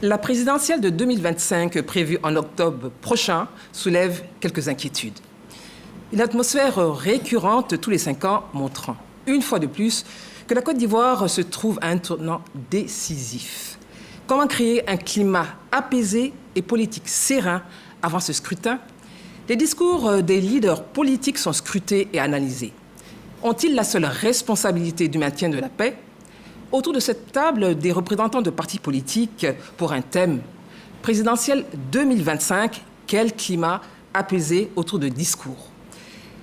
La présidentielle de 2025, prévue en octobre prochain, soulève quelques inquiétudes. Une atmosphère récurrente tous les 5 ans montrant, une fois de plus, que la Côte d'Ivoire se trouve à un tournant décisif. Comment créer un climat apaisé et politique serein avant ce scrutin? Les discours des leaders politiques sont scrutés et analysés. Ont-ils la seule responsabilité du maintien de la paix? Autour de cette table, des représentants de partis politiques pour un thème présidentiel 2025, quel climat apaisé autour de discours?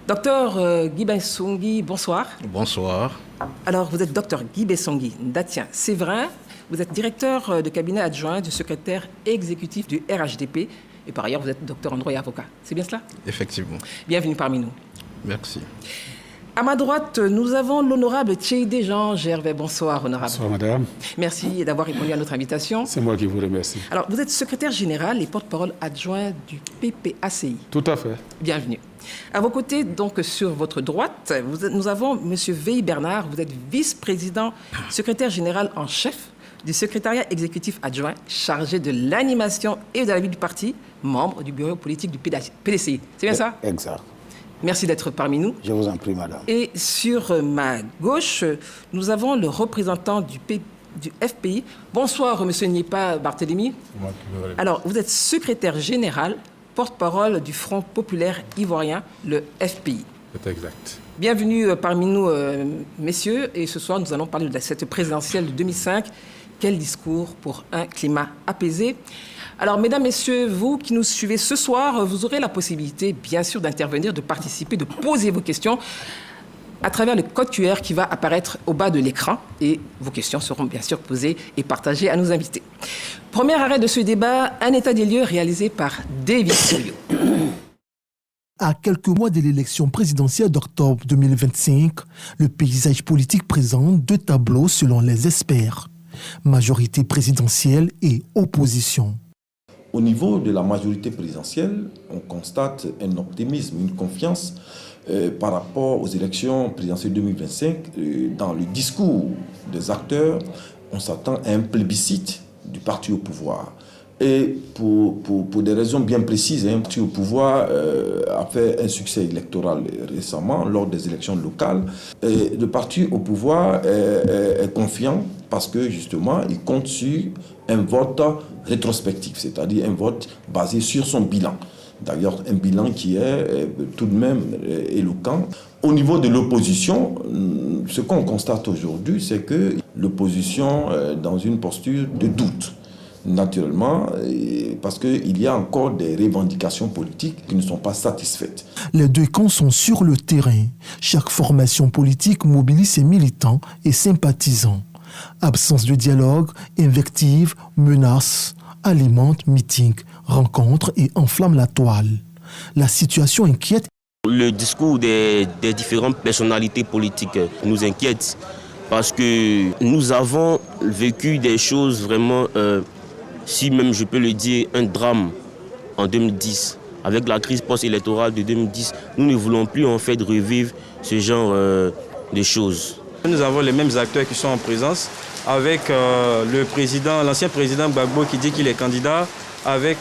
Docteur Guy Bessongui, bonsoir. Bonsoir. Alors, vous êtes docteur Guy Bessongui Ndatien Séverin. Vous êtes directeur de cabinet adjoint du secrétaire exécutif du RHDP. Et par ailleurs, vous êtes docteur en droit et avocat. C'est bien cela? Effectivement. Bienvenue parmi nous. Merci. À ma droite, nous avons l'honorable Tchéidé Jean Gervais. Bonsoir, honorable. Bonsoir, madame. Merci d'avoir répondu à notre invitation. C'est moi qui vous remercie. Alors, vous êtes secrétaire général et porte-parole adjoint du PPACI. Tout à fait. Bienvenue. À vos côtés, donc sur votre droite, nous avons M. Veil Bernard. Vous êtes vice-président, secrétaire général en chef du secrétariat exécutif adjoint chargé de l'animation et de la vie du parti, membre du bureau politique du PDCI. C'est bien ça? Exact. Merci d'être parmi nous. Je vous en prie, madame. Et sur ma gauche, nous avons le représentant du FPI. Bonsoir, M. Nipa Barthélémy. Alors, vous êtes secrétaire général, porte-parole du Front populaire ivoirien, le FPI. C'est exact. Bienvenue parmi nous, messieurs. Et ce soir, nous allons parler de cette présidentielle de 2005. Quel discours pour un climat apaisé? Alors, mesdames, messieurs, vous qui nous suivez ce soir, vous aurez la possibilité, bien sûr, d'intervenir, de participer, de poser vos questions à travers le code QR qui va apparaître au bas de l'écran. Et vos questions seront bien sûr posées et partagées à nos invités. Premier arrêt de ce débat, un état des lieux réalisé par David Soyo. À quelques mois de l'élection présidentielle d'octobre 2025, le paysage politique présente 2 tableaux selon les experts. Majorité présidentielle et opposition. Au niveau de la majorité présidentielle, on constate un optimisme, une confiance par rapport aux élections présidentielles 2025. Dans le discours des acteurs, on s'attend à un plébiscite du parti au pouvoir. Et pour des raisons bien précises, le parti au pouvoir a fait un succès électoral récemment lors des élections locales. Et le parti au pouvoir est confiant parce que justement, il compte sur un vote rétrospectif, c'est-à-dire un vote basé sur son bilan. D'ailleurs, un bilan qui est tout de même éloquent. Au niveau de l'opposition, ce qu'on constate aujourd'hui, c'est que l'opposition est dans une posture de doute. Naturellement, parce qu'il y a encore des revendications politiques qui ne sont pas satisfaites. Les 2 camps sont sur le terrain. Chaque formation politique mobilise ses militants et sympathisants. Absence de dialogue, invectives, menaces, alimentent meetings, rencontres et enflamment la toile. La situation inquiète. Le discours des différentes personnalités politiques nous inquiète parce que nous avons vécu des choses vraiment... si même je peux le dire, un drame en 2010. Avec la crise post-électorale de 2010, nous ne voulons plus en fait revivre ce genre de choses. Nous avons les mêmes acteurs qui sont en présence, avec l'ancien président Gbagbo qui dit qu'il est candidat, avec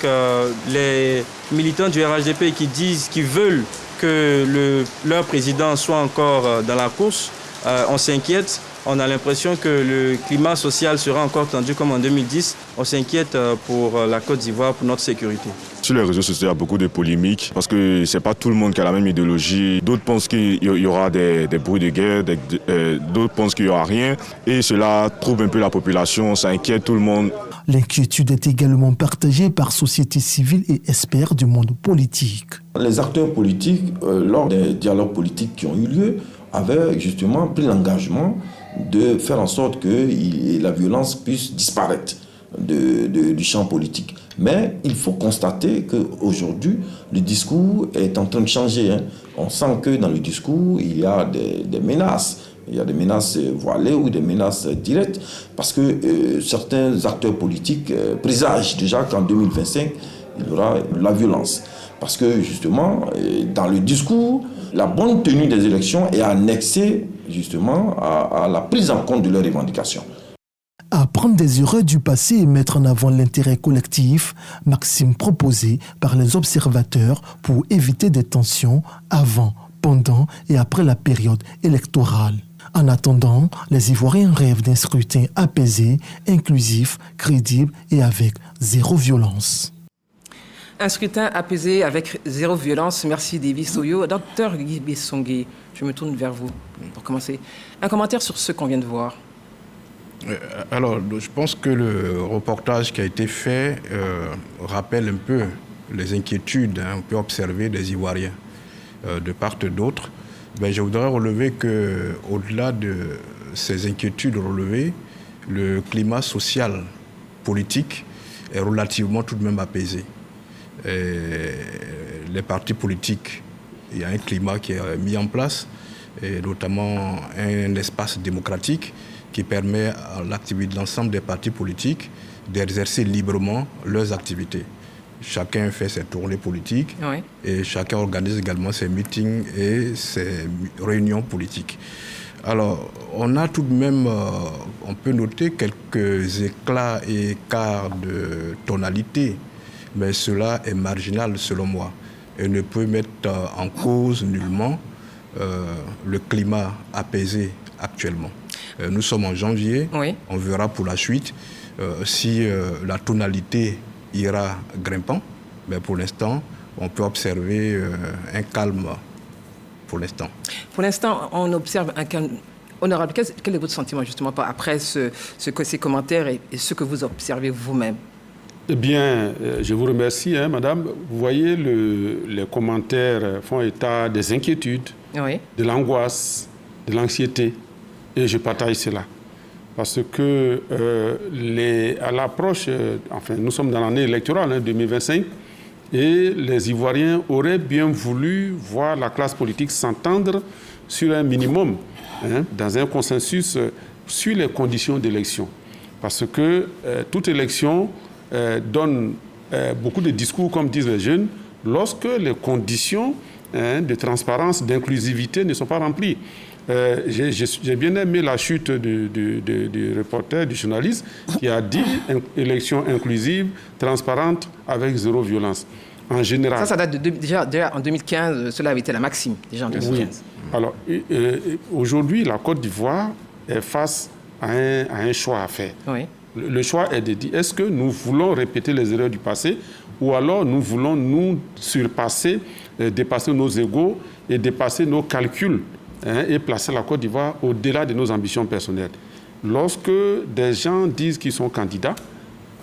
les militants du RHDP qui disent qu'ils veulent que leur président soit encore dans la course. On s'inquiète. On a l'impression que le climat social sera encore tendu comme en 2010. On s'inquiète pour la Côte d'Ivoire, pour notre sécurité. Sur les réseaux sociaux, il y a beaucoup de polémiques parce que ce n'est pas tout le monde qui a la même idéologie. D'autres pensent qu'il y aura des bruits de guerre, d'autres pensent qu'il n'y aura rien. Et cela trouble un peu la population, ça inquiète tout le monde. L'inquiétude est également partagée par société civile et experts du monde politique. Les acteurs politiques, lors des dialogues politiques qui ont eu lieu, avaient justement pris l'engagement de faire en sorte que la violence puisse disparaître du champ politique. Mais il faut constater qu'aujourd'hui, le discours est en train de changer. On sent que dans le discours, il y a des menaces. Il y a des menaces voilées ou des menaces directes parce que certains acteurs politiques présagent déjà qu'en 2025, il y aura la violence. Parce que justement, dans le discours, la bonne tenue des élections est annexée justement à la prise en compte de leurs revendications. Apprendre des erreurs du passé et mettre en avant l'intérêt collectif, maxime proposée par les observateurs pour éviter des tensions avant, pendant et après la période électorale. En attendant, les Ivoiriens rêvent d'un scrutin apaisé, inclusif, crédible et avec zéro violence. Un scrutin apaisé avec zéro violence. Merci, Davis Oyo. Docteur Guy Bessongui, je me tourne vers vous pour commencer. Un commentaire sur ce qu'on vient de voir. Alors, je pense que le reportage qui a été fait rappelle un peu les inquiétudes on peut observer des Ivoiriens de part et d'autre. Je voudrais relever qu'au-delà de ces inquiétudes relevées, le climat social, politique est relativement tout de même apaisé. Et les partis politiques, il y a un climat qui est mis en place, et notamment un espace démocratique qui permet à l'activité de l'ensemble des partis politiques d'exercer librement leurs activités. Chacun fait ses tournées politiques et chacun organise également ses meetings et ses réunions politiques. Alors, on a tout de même, on peut noter quelques éclats et écarts de tonalité, mais cela est marginal selon moi et ne peut mettre en cause nullement le climat apaisé actuellement. Nous sommes en janvier, on verra pour la suite si la tonalité ira grimpant, mais pour l'instant, on peut observer un calme pour l'instant. Pour l'instant, on observe un calme. Honorable, quel est votre sentiment justement après ces commentaires et ce que vous observez vous-même? Eh bien, je vous remercie, madame. Vous voyez, les commentaires font état des inquiétudes, de l'angoisse, de l'anxiété. Et je partage cela. Parce que à l'approche, nous sommes dans l'année électorale 2025, et les Ivoiriens auraient bien voulu voir la classe politique s'entendre sur un minimum, dans un consensus sur les conditions d'élection. Parce que toute élection donne beaucoup de discours, comme disent les jeunes, lorsque les conditions de transparence, d'inclusivité ne sont pas remplies. J'ai bien aimé la chute du reporter, du journaliste, qui a dit élection inclusive, transparente, avec zéro violence. En général. Ça date déjà en 2015, cela avait été la maxime, déjà en 2015. Oui. Alors, aujourd'hui, la Côte d'Ivoire est face à un choix à faire. Le choix est de dire, est-ce que nous voulons répéter les erreurs du passé ou alors nous voulons nous surpasser, dépasser nos égos et dépasser nos calculs et placer la Côte d'Ivoire au-delà de nos ambitions personnelles. Lorsque des gens disent qu'ils sont candidats,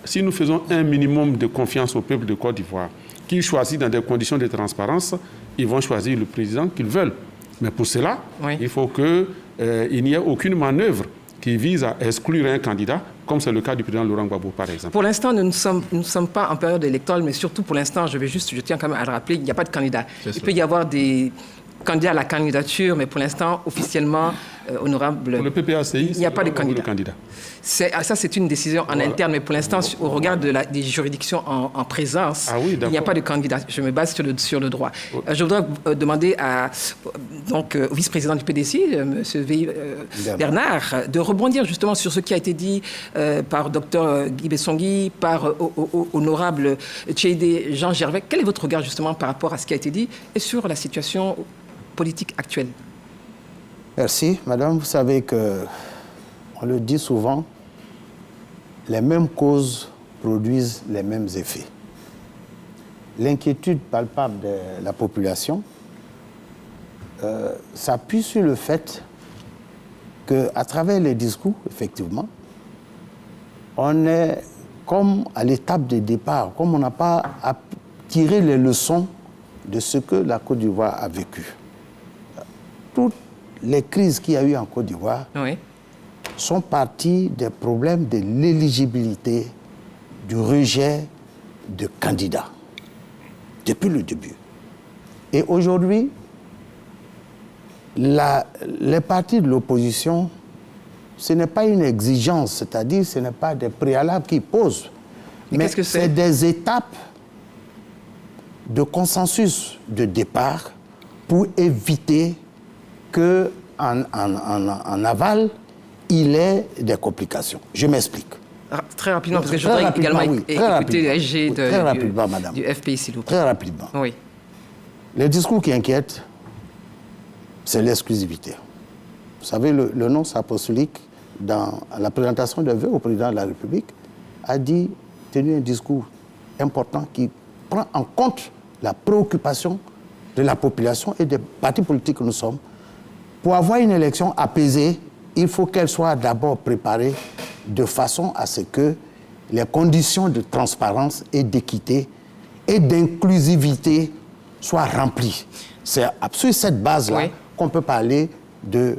si nous faisons un minimum de confiance au peuple de Côte d'Ivoire, qu'ils choisissent dans des conditions de transparence, ils vont choisir le président qu'ils veulent. Mais pour cela, il faut qu'il n'y ait aucune manœuvre qui vise à exclure un candidat, comme c'est le cas du président Laurent Gbagbo, par exemple. Pour l'instant, nous ne sommes pas en période électorale, mais surtout pour l'instant, je tiens quand même à le rappeler, il n'y a pas de candidat. Il peut y avoir des candidats à la candidature, mais pour l'instant, officiellement, honorable... Pour le PPACI, il n'y a pas de candidat. Ça, c'est une décision en interne, mais pour l'instant, au regard des juridictions en présence, il n'y a pas de candidat. Je me base sur le droit. Je voudrais demander au vice-président du PDC, M. Bernard, de rebondir justement sur ce qui a été dit par Dr Guy Bessongui, par honorable Tchédé Jean Gervais. Quel est votre regard justement par rapport à ce qui a été dit et sur la situation politique actuelle? Merci, madame. Vous savez que, on le dit souvent, les mêmes causes produisent les mêmes effets. L'inquiétude palpable de la population s'appuie sur le fait qu'à travers les discours, effectivement, on est comme à l'étape de départ, comme on n'a pas à tirer les leçons de ce que la Côte d'Ivoire a vécu. Toutes les crises qu'il y a eu en Côte d'Ivoire sont parties des problèmes de l'éligibilité, du rejet de candidats, depuis le début. Et aujourd'hui, les partis de l'opposition, ce n'est pas une exigence, c'est-à-dire ce n'est pas des préalables qu'ils posent, mais c'est des étapes de consensus de départ pour éviter qu'en aval, il est des complications. Je m'explique. Très rapidement, parce que je voudrais également écouter le SG du FPI, s'il vous plaît. Très rapidement. Oui. Le discours qui inquiète, c'est l'exclusivité. Vous savez, le nonce apostolique, dans la présentation de vœux au président de la République, a tenu un discours important qui prend en compte la préoccupation de la population et des partis politiques que nous sommes. Pour avoir une élection apaisée, il faut qu'elle soit d'abord préparée de façon à ce que les conditions de transparence et d'équité et d'inclusivité soient remplies. C'est sur cette base-là qu'on peut parler de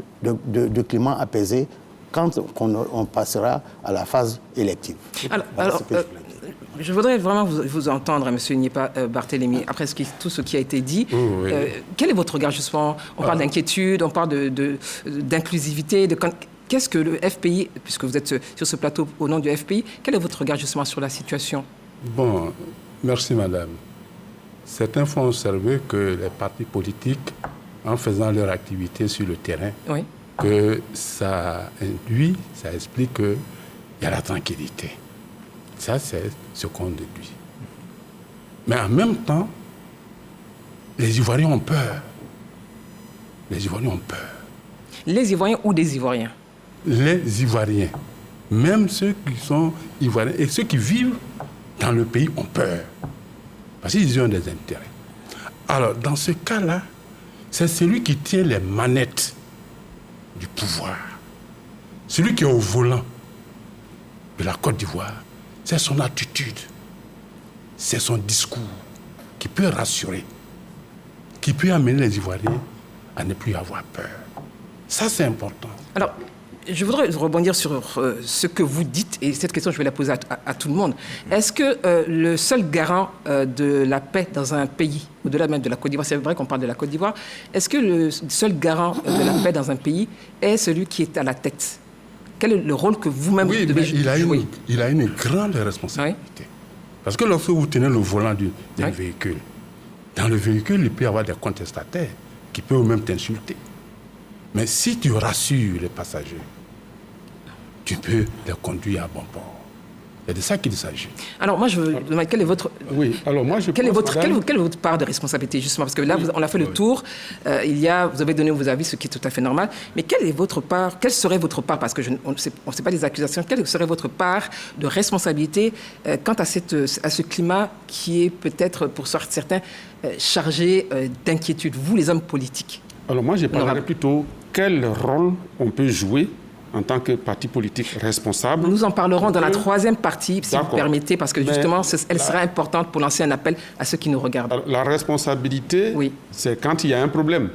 climat apaisé quand on passera à la phase élective. Alors, je voudrais vraiment vous entendre, M. Niépa Barthélémy, après tout ce qui a été dit. Oui. Quel est votre regard, justement? On parle d'inquiétude, on parle d'inclusivité. Qu'est-ce que le FPI, puisque vous êtes sur ce plateau au nom du FPI, quel est votre regard, justement, sur la situation? Bon, merci, madame. Certains font observer que les partis politiques, en faisant leur activité sur le terrain, que ça induit, ça explique qu'il y a la tranquillité. Ça, c'est ce qu'on déduit. Mais en même temps, les Ivoiriens ont peur. Les Ivoiriens ont peur. Les Ivoiriens ou des Ivoiriens? Les Ivoiriens. Même ceux qui sont Ivoiriens et ceux qui vivent dans le pays ont peur. Parce qu'ils ont des intérêts. Alors, dans ce cas-là, c'est celui qui tient les manettes du pouvoir. Celui qui est au volant de la Côte d'Ivoire. C'est son attitude, c'est son discours qui peut rassurer, qui peut amener les Ivoiriens à ne plus avoir peur. Ça, c'est important. Alors, je voudrais rebondir sur ce que vous dites, et cette question, je vais la poser à tout le monde. Est-ce que le seul garant de la paix dans un pays, au-delà même de la Côte d'Ivoire, c'est vrai qu'on parle de la Côte d'Ivoire, est-ce que le seul garant de la paix dans un pays est celui qui est à la tête? Quel est le rôle que vous-même devez jouer? Il a une grande responsabilité. Oui. Parce que lorsque vous tenez le volant d'un véhicule, dans le véhicule, il peut y avoir des contestataires qui peuvent même t'insulter. Mais si tu rassures les passagers, tu peux les conduire à bon port. C'est de ça qu'il s'agit. Alors moi, je veux demander, quelle est votre... Oui, alors moi, je quelle est votre part de responsabilité, justement? Parce que là, on a fait le tour. Vous avez donné vos avis, ce qui est tout à fait normal. Mais quelle serait votre part? Parce qu'on ne sait pas les accusations. Quelle serait votre part de responsabilité quant à ce climat qui est peut-être, pour certains, chargé d'inquiétude, vous, les hommes politiques? Alors moi, je parlerais plutôt quel rôle on peut jouer en tant que parti politique responsable. Nous en parlerons dans la troisième partie, si vous permettez, parce que justement, elle sera importante pour lancer un appel à ceux qui nous regardent. Alors, la responsabilité, c'est quand il y a un problème.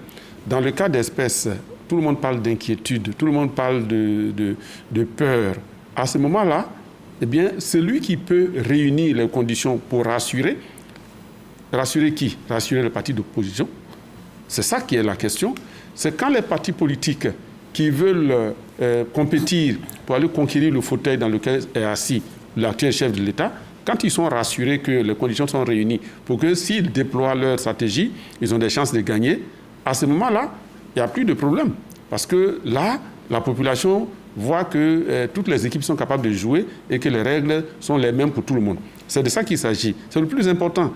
Dans le cas d'espèce, tout le monde parle d'inquiétude, tout le monde parle de peur. À ce moment-là, eh bien, celui qui peut réunir les conditions pour rassurer qui? Rassurer le parti d'opposition. C'est ça qui est la question. C'est quand les partis politiques qui veulent compétir pour aller conquérir le fauteuil dans lequel est assis l'actuel chef de l'État, quand ils sont rassurés que les conditions sont réunies pour que s'ils déploient leur stratégie, ils ont des chances de gagner, à ce moment-là, il n'y a plus de problème. Parce que là, la population voit que toutes les équipes sont capables de jouer et que les règles sont les mêmes pour tout le monde. C'est de ça qu'il s'agit. C'est le plus important.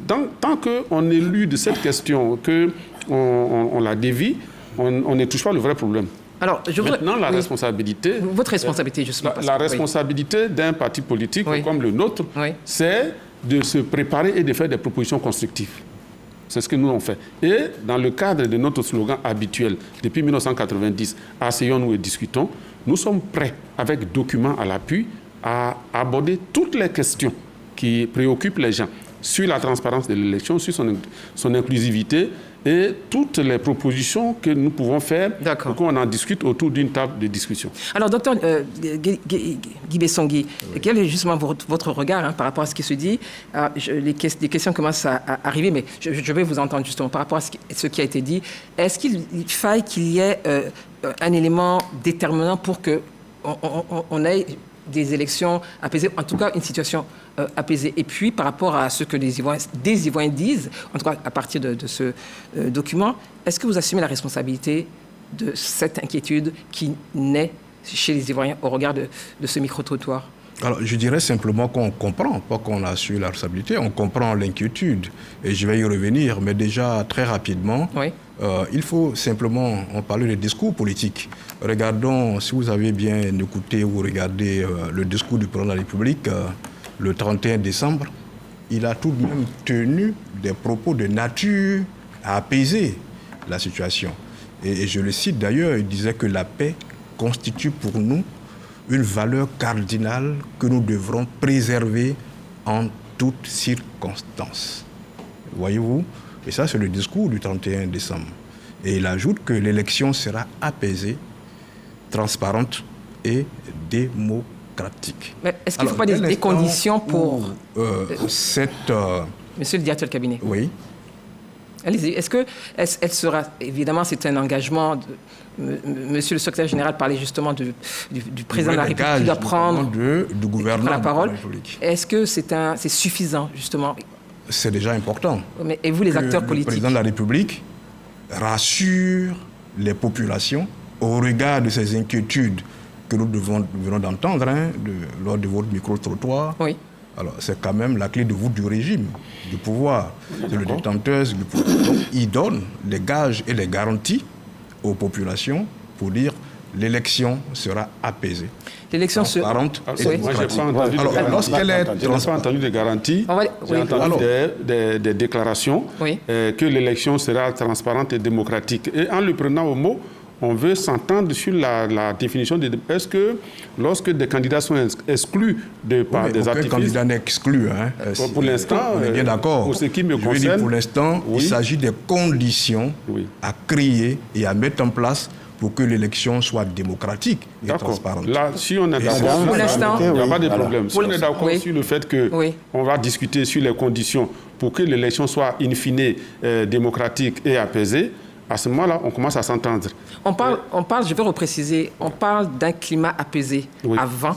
Tant qu'on élude cette question, qu'on la dévie, on ne touche pas le vrai problème. Alors, maintenant, la responsabilité... Votre responsabilité, justement. La responsabilité d'un parti politique comme le nôtre, c'est de se préparer et de faire des propositions constructives. C'est ce que nous avons fait. Et dans le cadre de notre slogan habituel, depuis 1990, asseyons-nous et discutons, nous sommes prêts, avec documents à l'appui, à aborder toutes les questions qui préoccupent les gens sur la transparence de l'élection, sur son inclusivité et toutes les propositions que nous pouvons faire pour qu'on en discute autour d'une table de discussion. Alors, docteur Guy Bessongui, quel est justement votre regard par rapport à ce qui se dit? Les questions commencent à arriver, mais je vais vous entendre justement par rapport à ce qui a été dit. Est-ce qu'il faille qu'il y ait un élément déterminant pour qu'on ait des élections apaisées, en tout cas une situation apaisée? Et puis, par rapport à ce que des Ivoiriens disent, en tout cas à partir de ce document, est-ce que vous assumez la responsabilité de cette inquiétude qui naît chez les Ivoiriens au regard de ce micro-trottoir? Alors, je dirais simplement qu'on comprend, pas qu'on a su la responsabilité, on comprend l'inquiétude. Et je vais y revenir, mais déjà très rapidement, oui. Il faut simplement, on parlait de discours politique. Regardons, si vous avez bien écouté ou regardé le discours du président de la République le 31 décembre, il a tout de même tenu des propos de nature à apaiser la situation. Et je le cite d'ailleurs, il disait que la paix constitue pour nous une valeur cardinale que nous devrons préserver en toutes circonstances. Voyez-vous? Et ça, c'est le discours du 31 décembre. Et il ajoute que l'élection sera apaisée, transparente et démocratique. Mais est-ce qu'il ne faut pas des conditions pour... Monsieur le directeur de cabinet. Oui. Allez-y. Est-ce qu'elle sera... Évidemment, c'est un engagement... Monsieur le secrétaire général parlait justement du président de la République qui doit prendre du gouvernement la parole. De la République. Est-ce que c'est suffisant, justement? C'est déjà important. Et vous, les acteurs politiques? Le président de la République rassure les populations au regard de ces inquiétudes que nous venons d'entendre lors de votre micro-trottoir. Oui. Alors, c'est quand même la clé de voûte du régime, du pouvoir. C'est le détenteur du pouvoir. Donc, il donne les gages et les garanties aux populations pour dire l'élection sera apaisée. L'élection sera... Moi, je n'ai pas entendu de garanties. J'ai entendu des déclarations que l'élection sera transparente et démocratique. Et en le prenant au mot, on veut s'entendre sur la définition de... Est-ce que lorsque des candidats sont exclus par des artifices... Aucun candidat n'est exclu. Pour l'instant, on est bien d'accord. Pour ce qui me concerne... Pour l'instant, il s'agit des conditions à créer et à mettre en place pour que l'élection soit démocratique et transparente. Là, si on est d'accord, pour l'instant, il n'y a pas de problème. Si on est d'accord sur le fait qu'on va discuter sur les conditions pour que l'élection soit in fine démocratique et apaisée, à ce moment-là, on commence à s'entendre. On parle, je vais repréciser, on parle d'un climat apaisé avant,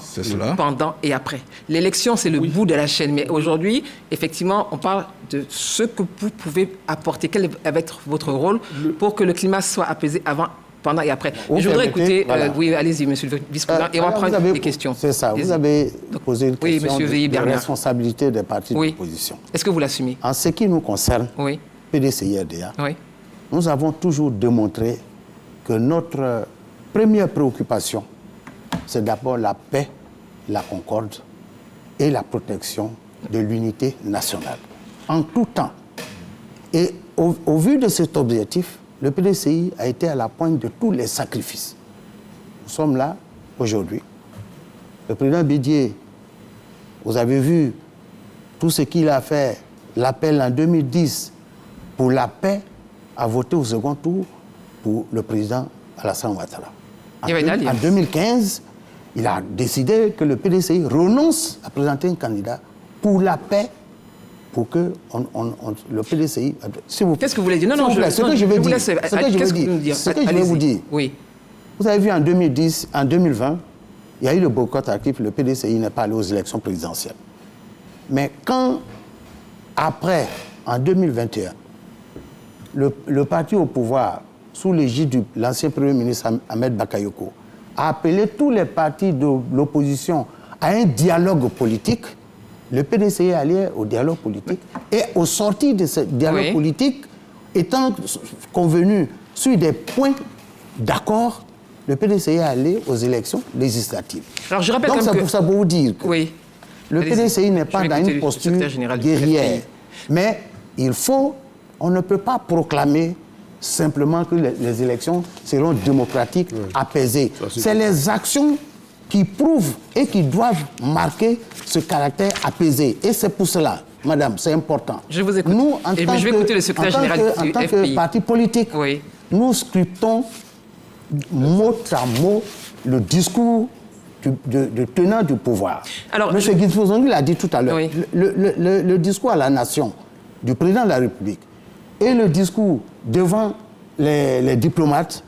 pendant et après. L'élection, c'est le bout de la chaîne. Mais aujourd'hui, effectivement, on parle de ce que vous pouvez apporter. Quel va être votre rôle pour que le climat soit apaisé avant, pendant et après. Je voudrais écouter... oui, allez-y, monsieur le vice-président, et on va prendre des questions. C'est ça. Vous avez posé une question de responsabilité des partis d'opposition. Est-ce que vous l'assumez? En ce qui nous concerne, PDCI-RDA, nous avons toujours démontré que notre première préoccupation, c'est d'abord la paix, la concorde et la protection de l'unité nationale. En tout temps. Et au vu de cet objectif, le PDCI a été à la pointe de tous les sacrifices. Nous sommes là aujourd'hui. Le président Bédié, vous avez vu tout ce qu'il a fait, l'appel en 2010 pour la paix, a voté au second tour pour le président Alassane Ouattara. En 2015, il a décidé que le PDCI renonce à présenter un candidat pour la paix, pour que le PDCI... Qu'est-ce que vous voulez dire? Ce que je vais vous dire, oui. Vous avez vu en 2010, en 2020, il y a eu le boycott actif, le PDCI n'est pas allé aux élections présidentielles. Mais quand, après, en 2021, le parti au pouvoir, sous l'égide de l'ancien Premier ministre Ahmed Bakayoko, a appelé tous les partis de l'opposition à un dialogue politique, le PDCI est allé au dialogue politique. Et au sortir de ce dialogue politique, étant convenu sur des points d'accord, le PDCI est allé aux élections législatives. Alors, je rappelle donc c'est pour ça pour vous dire que le PDCI n'est pas dans une posture guerrière. Mais il faut... On ne peut pas proclamer simplement que les élections seront démocratiques, apaisées. C'est les actions qui prouvent et qui doivent marquer ce caractère apaisé. Et c'est pour cela, madame, c'est important. Je vous écoute. Nous, en tant je vais écouter le secrétaire général du en tant que parti politique, nous scriptons mot à mot le discours de tenant du pouvoir. Alors, M. Guy-Fozongui l'a dit tout à l'heure. Le discours à la nation du président de la République et le discours devant les diplomates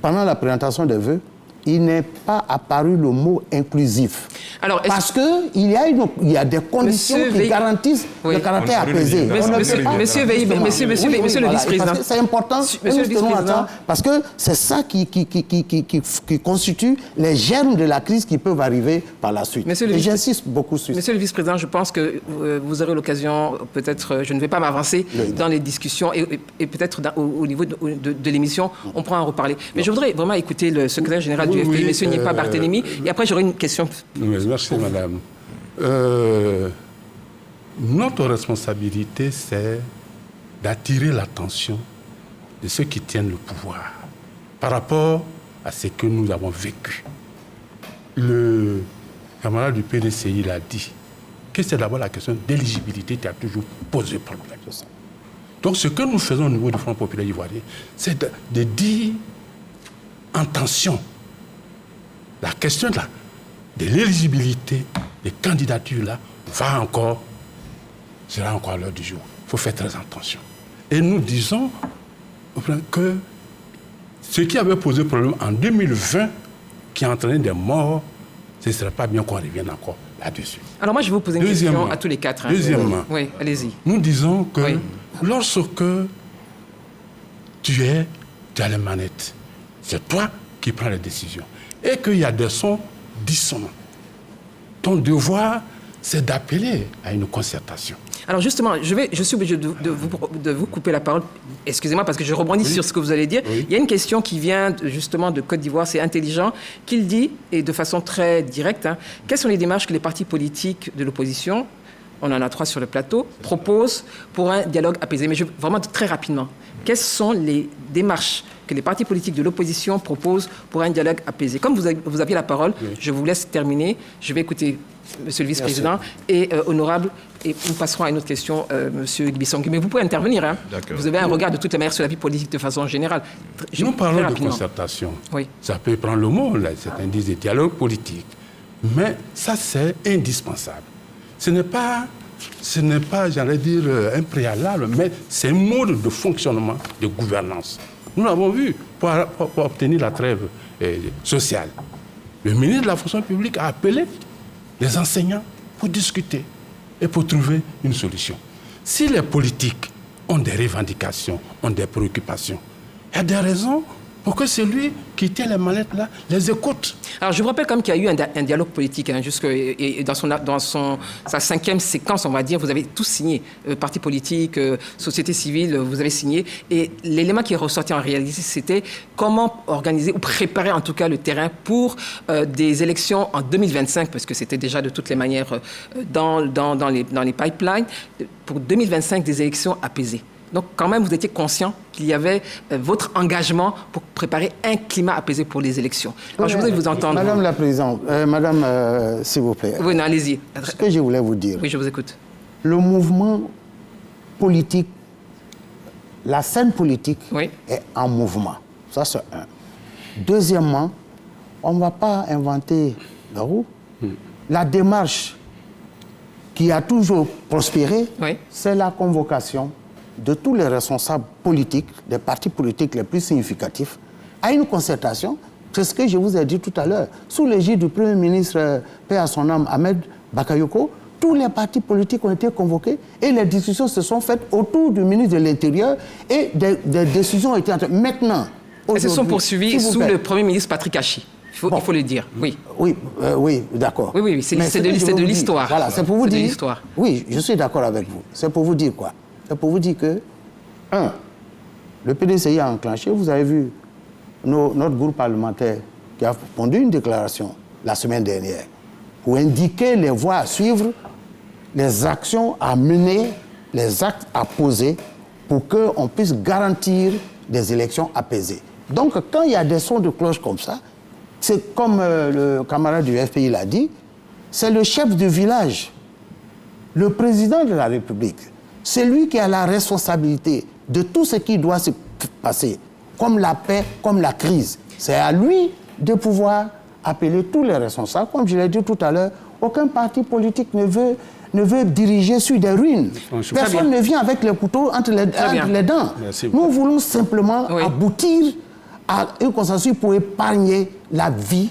pendant la présentation des vœux il n'est pas apparu le mot inclusif. Alors, parce qu'il y a des conditions qui garantissent le caractère apaisé. Monsieur le vice-président. C'est important, monsieur le vice-président, parce que c'est ça qui constitue les germes de la crise qui peuvent arriver par la suite. Et j'insiste beaucoup sur ça. Monsieur le vice-président, je pense que vous aurez l'occasion, peut-être, je ne vais pas m'avancer dans les discussions et peut-être au niveau de l'émission, on pourra en reparler. Mais je voudrais vraiment écouter le secrétaire général du FPI, M. Nipa Barthélémy, et après j'aurai une question. Merci, madame. Notre responsabilité, c'est d'attirer l'attention de ceux qui tiennent le pouvoir par rapport à ce que nous avons vécu. Le camarade du PDCI l'a dit, que c'est d'abord la question d'éligibilité qui a toujours posé problème. Donc ce que nous faisons au niveau du Front populaire ivoirien, c'est de dire en tension la question de l'éligibilité des candidatures-là sera encore à l'heure du jour. Il faut faire très attention. Et nous disons que ce qui avait posé problème en 2020, qui a entraîné des morts, ce ne serait pas bien qu'on revienne encore là-dessus. Alors moi, je vais vous poser une question à tous les quatre. Deuxièmement, oui, allez-y. Nous disons que lorsque tu as les manettes, c'est toi qui prends les décisions. Et qu'il y a des sons dissonants. Ton devoir, c'est d'appeler à une concertation. Alors justement, je suis obligé de vous couper la parole. Excusez-moi parce que je rebondis sur ce que vous allez dire. Il y a une question qui vient justement de Côte d'Ivoire, c'est intelligent, qu'il dit, et de façon très directe, quelles sont les démarches que les partis politiques de l'opposition, on en a 3 sur le plateau, proposent pour un dialogue apaisé. Mais vraiment très rapidement, quelles sont les démarches que les partis politiques de l'opposition proposent pour un dialogue apaisé? Comme vous aviez la parole, je vous laisse terminer. Je vais écouter Monsieur le vice-président et honorable, et nous passerons à une autre question, Monsieur Gbissangui. Mais vous pouvez intervenir. Hein. Vous avez un regard de toutes les manières sur la vie politique de façon générale. Nous parlons de concertation. Oui. Ça peut prendre le mot, là, c'est un indice de dialogue politique. Mais ça, c'est indispensable. Ce n'est pas, j'allais dire, un préalable, mais c'est un mode de fonctionnement, de gouvernance. Nous l'avons vu pour obtenir la trêve sociale. Le ministre de la fonction publique a appelé les enseignants pour discuter et pour trouver une solution. Si les politiques ont des revendications, ont des préoccupations, il y a des raisons pour que celui qui tient les manettes là les écoute. Alors je vous rappelle quand même qu'il y a eu un dialogue politique, et dans sa 5e séquence, on va dire, vous avez tous signé, partis politiques, société civile, vous avez signé, et l'élément qui est ressorti en réalité, c'était comment organiser ou préparer en tout cas le terrain pour des élections en 2025, parce que c'était déjà de toutes les manières dans les pipelines, pour 2025 des élections apaisées. Donc, quand même, vous étiez conscient qu'il y avait votre engagement pour préparer un climat apaisé pour les élections. Alors, je voudrais vous entendre. Madame la Présidente, s'il vous plaît. Oui, non, allez-y. Ce que je voulais vous dire. Oui, je vous écoute. Le mouvement politique, la scène politique est en mouvement. Ça, c'est un. Deuxièmement, on ne va pas inventer la roue. La démarche qui a toujours prospéré, c'est la convocation de tous les responsables politiques, des partis politiques les plus significatifs, à une concertation. C'est ce que je vous ai dit tout à l'heure. Sous l'égide du Premier ministre, paix à son âme, Ahmed Bakayoko, tous les partis politiques ont été convoqués et les discussions se sont faites autour du ministre de l'Intérieur et des décisions ont été entrées. Maintenant, elles se sont poursuivies sous le Premier ministre Patrick Hachi. Il faut le dire, oui. Oui, d'accord. Oui, c'est de l'histoire. Voilà, c'est pour vous dire. L'histoire. Oui, je suis d'accord avec vous. C'est pour vous dire quoi? C'est pour vous dire que, le PDCI a enclenché, vous avez vu notre groupe parlementaire qui a pondu une déclaration la semaine dernière pour indiquer les voies à suivre, les actions à mener, les actes à poser pour qu'on puisse garantir des élections apaisées. Donc, quand il y a des sons de cloche comme ça, c'est comme le camarade du FPI l'a dit, c'est le chef du village, le président de la République. C'est lui qui a la responsabilité de tout ce qui doit se passer, comme la paix, comme la crise. C'est à lui de pouvoir appeler tous les responsables. Comme je l'ai dit tout à l'heure, aucun parti politique ne veut diriger sur des ruines. Personne ne vient avec les couteaux entre les dents. Nous voulons simplement aboutir à un consensus pour épargner la vie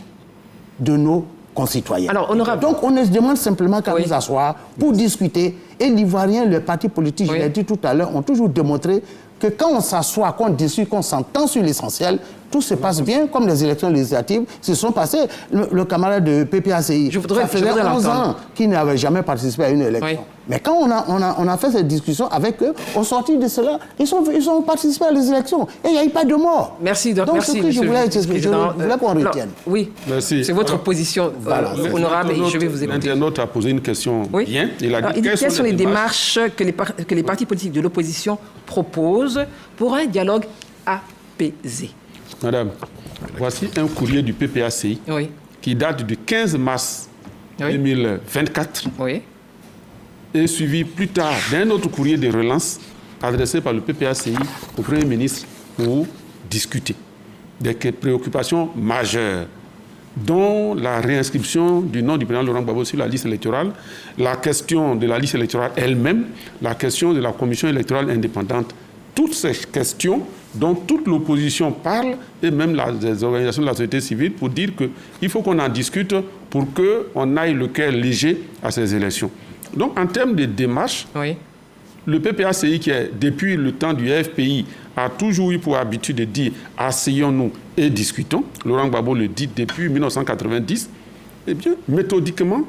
de nos concitoyens. Alors, honorable. Donc, on se demande simplement qu'à nous asseoir pour discuter. Et l'Ivoirien, les partis politiques, je l'ai dit tout à l'heure, ont toujours démontré que quand on s'assoit, qu'on discute, qu'on s'entend sur l'essentiel, tout se passe bien, comme les élections législatives se sont passées. Le camarade de PPACI, ça faisait 11 ans qu'il n'avait jamais participé à une élection. Oui. Mais quand on a fait cette discussion avec eux, au sortir de cela, ils ont participé à les élections. Et il n'y a eu pas de mort. Merci, donc merci, je voulais qu'on retienne. Oui, c'est votre position honorable et je vais vous écouter. L'internaute a posé une question bien. Il a dit quelles sont les démarches que les partis politiques de l'opposition proposent pour un dialogue apaisé. Madame, voici un courrier du PPACI qui date du 15 mars 2024 et suivi plus tard d'un autre courrier de relance adressé par le PPACI au Premier ministre pour discuter des préoccupations majeures, dont la réinscription du nom du président Laurent Gbagbo sur la liste électorale, la question de la liste électorale elle-même, la question de la commission électorale indépendante. Toutes ces questions dont toute l'opposition parle, et même les organisations de la société civile, pour dire qu'il faut qu'on en discute pour qu'on aille le cœur léger à ces élections. Donc, en termes de démarche, le PPACI, qui est, depuis le temps du FPI, a toujours eu pour habitude de dire « asseyons-nous et discutons », Laurent Gbagbo le dit depuis 1990, eh bien, méthodiquement,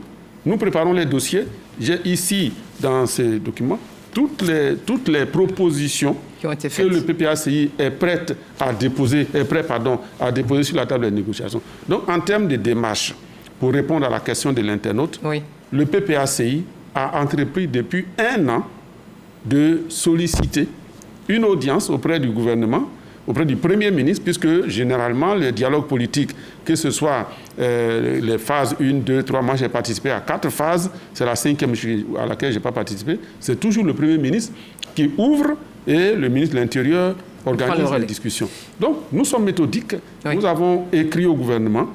nous préparons les dossiers. J'ai ici, dans ces documents, toutes les propositions qui ont été faites, que le PPACI est prêt à déposer sur la table des négociations. Donc, en termes de démarche, pour répondre à la question de l'internaute, le PPACI a entrepris depuis 1 an de solliciter une audience auprès du gouvernement, auprès du Premier ministre, puisque généralement, le dialogue politique, que ce soit les phases 1, 2, 3, moi j'ai participé à 4 phases, c'est la 5e à laquelle je n'ai pas participé, c'est toujours le Premier ministre qui ouvre et le ministre de l'Intérieur organise les discussions. Donc, nous sommes méthodiques, nous avons écrit au gouvernement,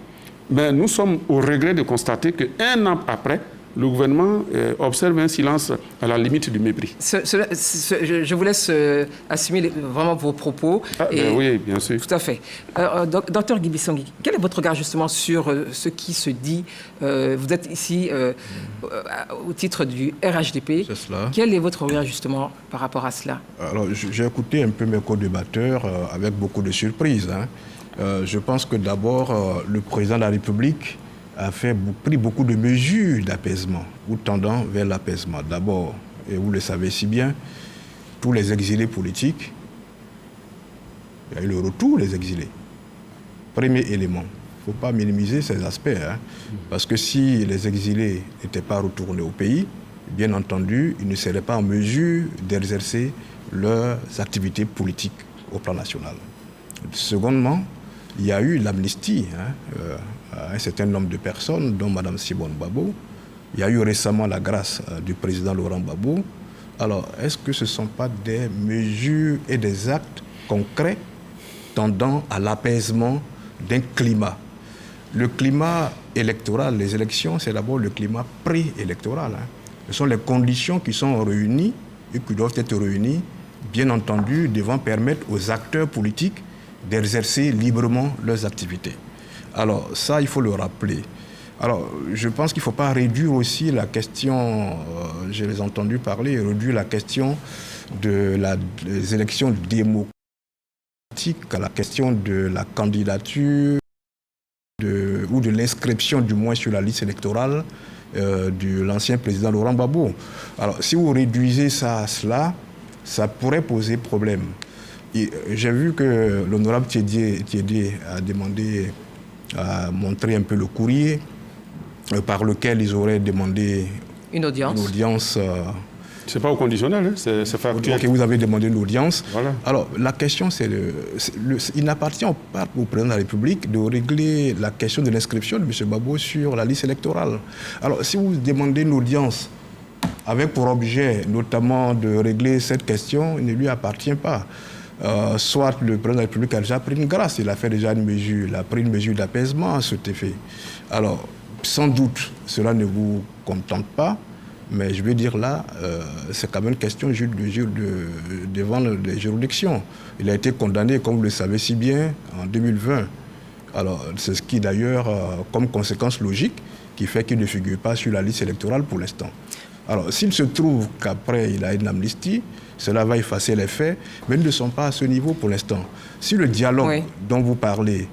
mais nous sommes au regret de constater qu'1 an après, le gouvernement observe un silence à la limite du mépris. Je vous laisse assumer vraiment vos propos. Oui, bien sûr. Tout à fait. Docteur Guy Bissangui, quel est votre regard justement sur ce qui se dit? Vous êtes ici au titre du RHDP. C'est cela. Quel est votre regard justement par rapport à cela? Alors, j'ai écouté un peu mes co-débatteurs avec beaucoup de surprises. Je pense que d'abord, le président de la République a pris beaucoup de mesures d'apaisement ou tendant vers l'apaisement. D'abord, et vous le savez si bien, tous les exilés politiques, il y a eu le retour des exilés. Premier élément. Il ne faut pas minimiser ces aspects, parce que si les exilés n'étaient pas retournés au pays, bien entendu, ils ne seraient pas en mesure d'exercer leurs activités politiques au plan national. Secondement, il y a eu l'amnistie à un certain nombre de personnes, dont Mme Simone Gbagbo. Il y a eu récemment la grâce du président Laurent Gbagbo. Alors, est-ce que ce ne sont pas des mesures et des actes concrets tendant à l'apaisement d'un climat? Le climat électoral, les élections, c'est d'abord le climat pré-électoral. Ce sont les conditions qui sont réunies et qui doivent être réunies, bien entendu, devant permettre aux acteurs politiques d'exercer librement leurs activités. Alors ça, il faut le rappeler. Alors, je pense qu'il ne faut pas réduire aussi la question, je les ai entendus parler, réduire la question des élections démocratiques à la question de la candidature ou de l'inscription du moins sur la liste électorale de l'ancien président Laurent Gbagbo. Alors, si vous réduisez ça à cela, ça pourrait poser problème. J'ai vu que l'honorable Thiédié a demandé à montrer un peu le courrier par lequel ils auraient demandé une audience. C'est pas au conditionnel, c'est factuel. Ok, vous avez demandé une audience. Voilà. Alors, la question, il n'appartient pas au président de la République de régler la question de l'inscription de M. Gbagbo sur la liste électorale. Alors, si vous demandez une audience avec pour objet notamment de régler cette question, il ne lui appartient pas. Soit le président de la République a déjà pris une grâce, il a fait déjà une mesure, il a pris une mesure d'apaisement à cet effet. Alors, sans doute, cela ne vous contente pas, Mais je veux dire là, c'est quand même une question devant les juridictions. Il a été condamné, comme vous le savez si bien, en 2020. Alors, c'est ce qui d'ailleurs, comme conséquence logique, qui fait qu'il ne figure pas sur la liste électorale pour l'instant. Alors, s'il se trouve qu'après il a une amnistie, cela va effacer les faits, mais ils ne sont pas à ce niveau pour l'instant. Si le dialogue dont vous parlez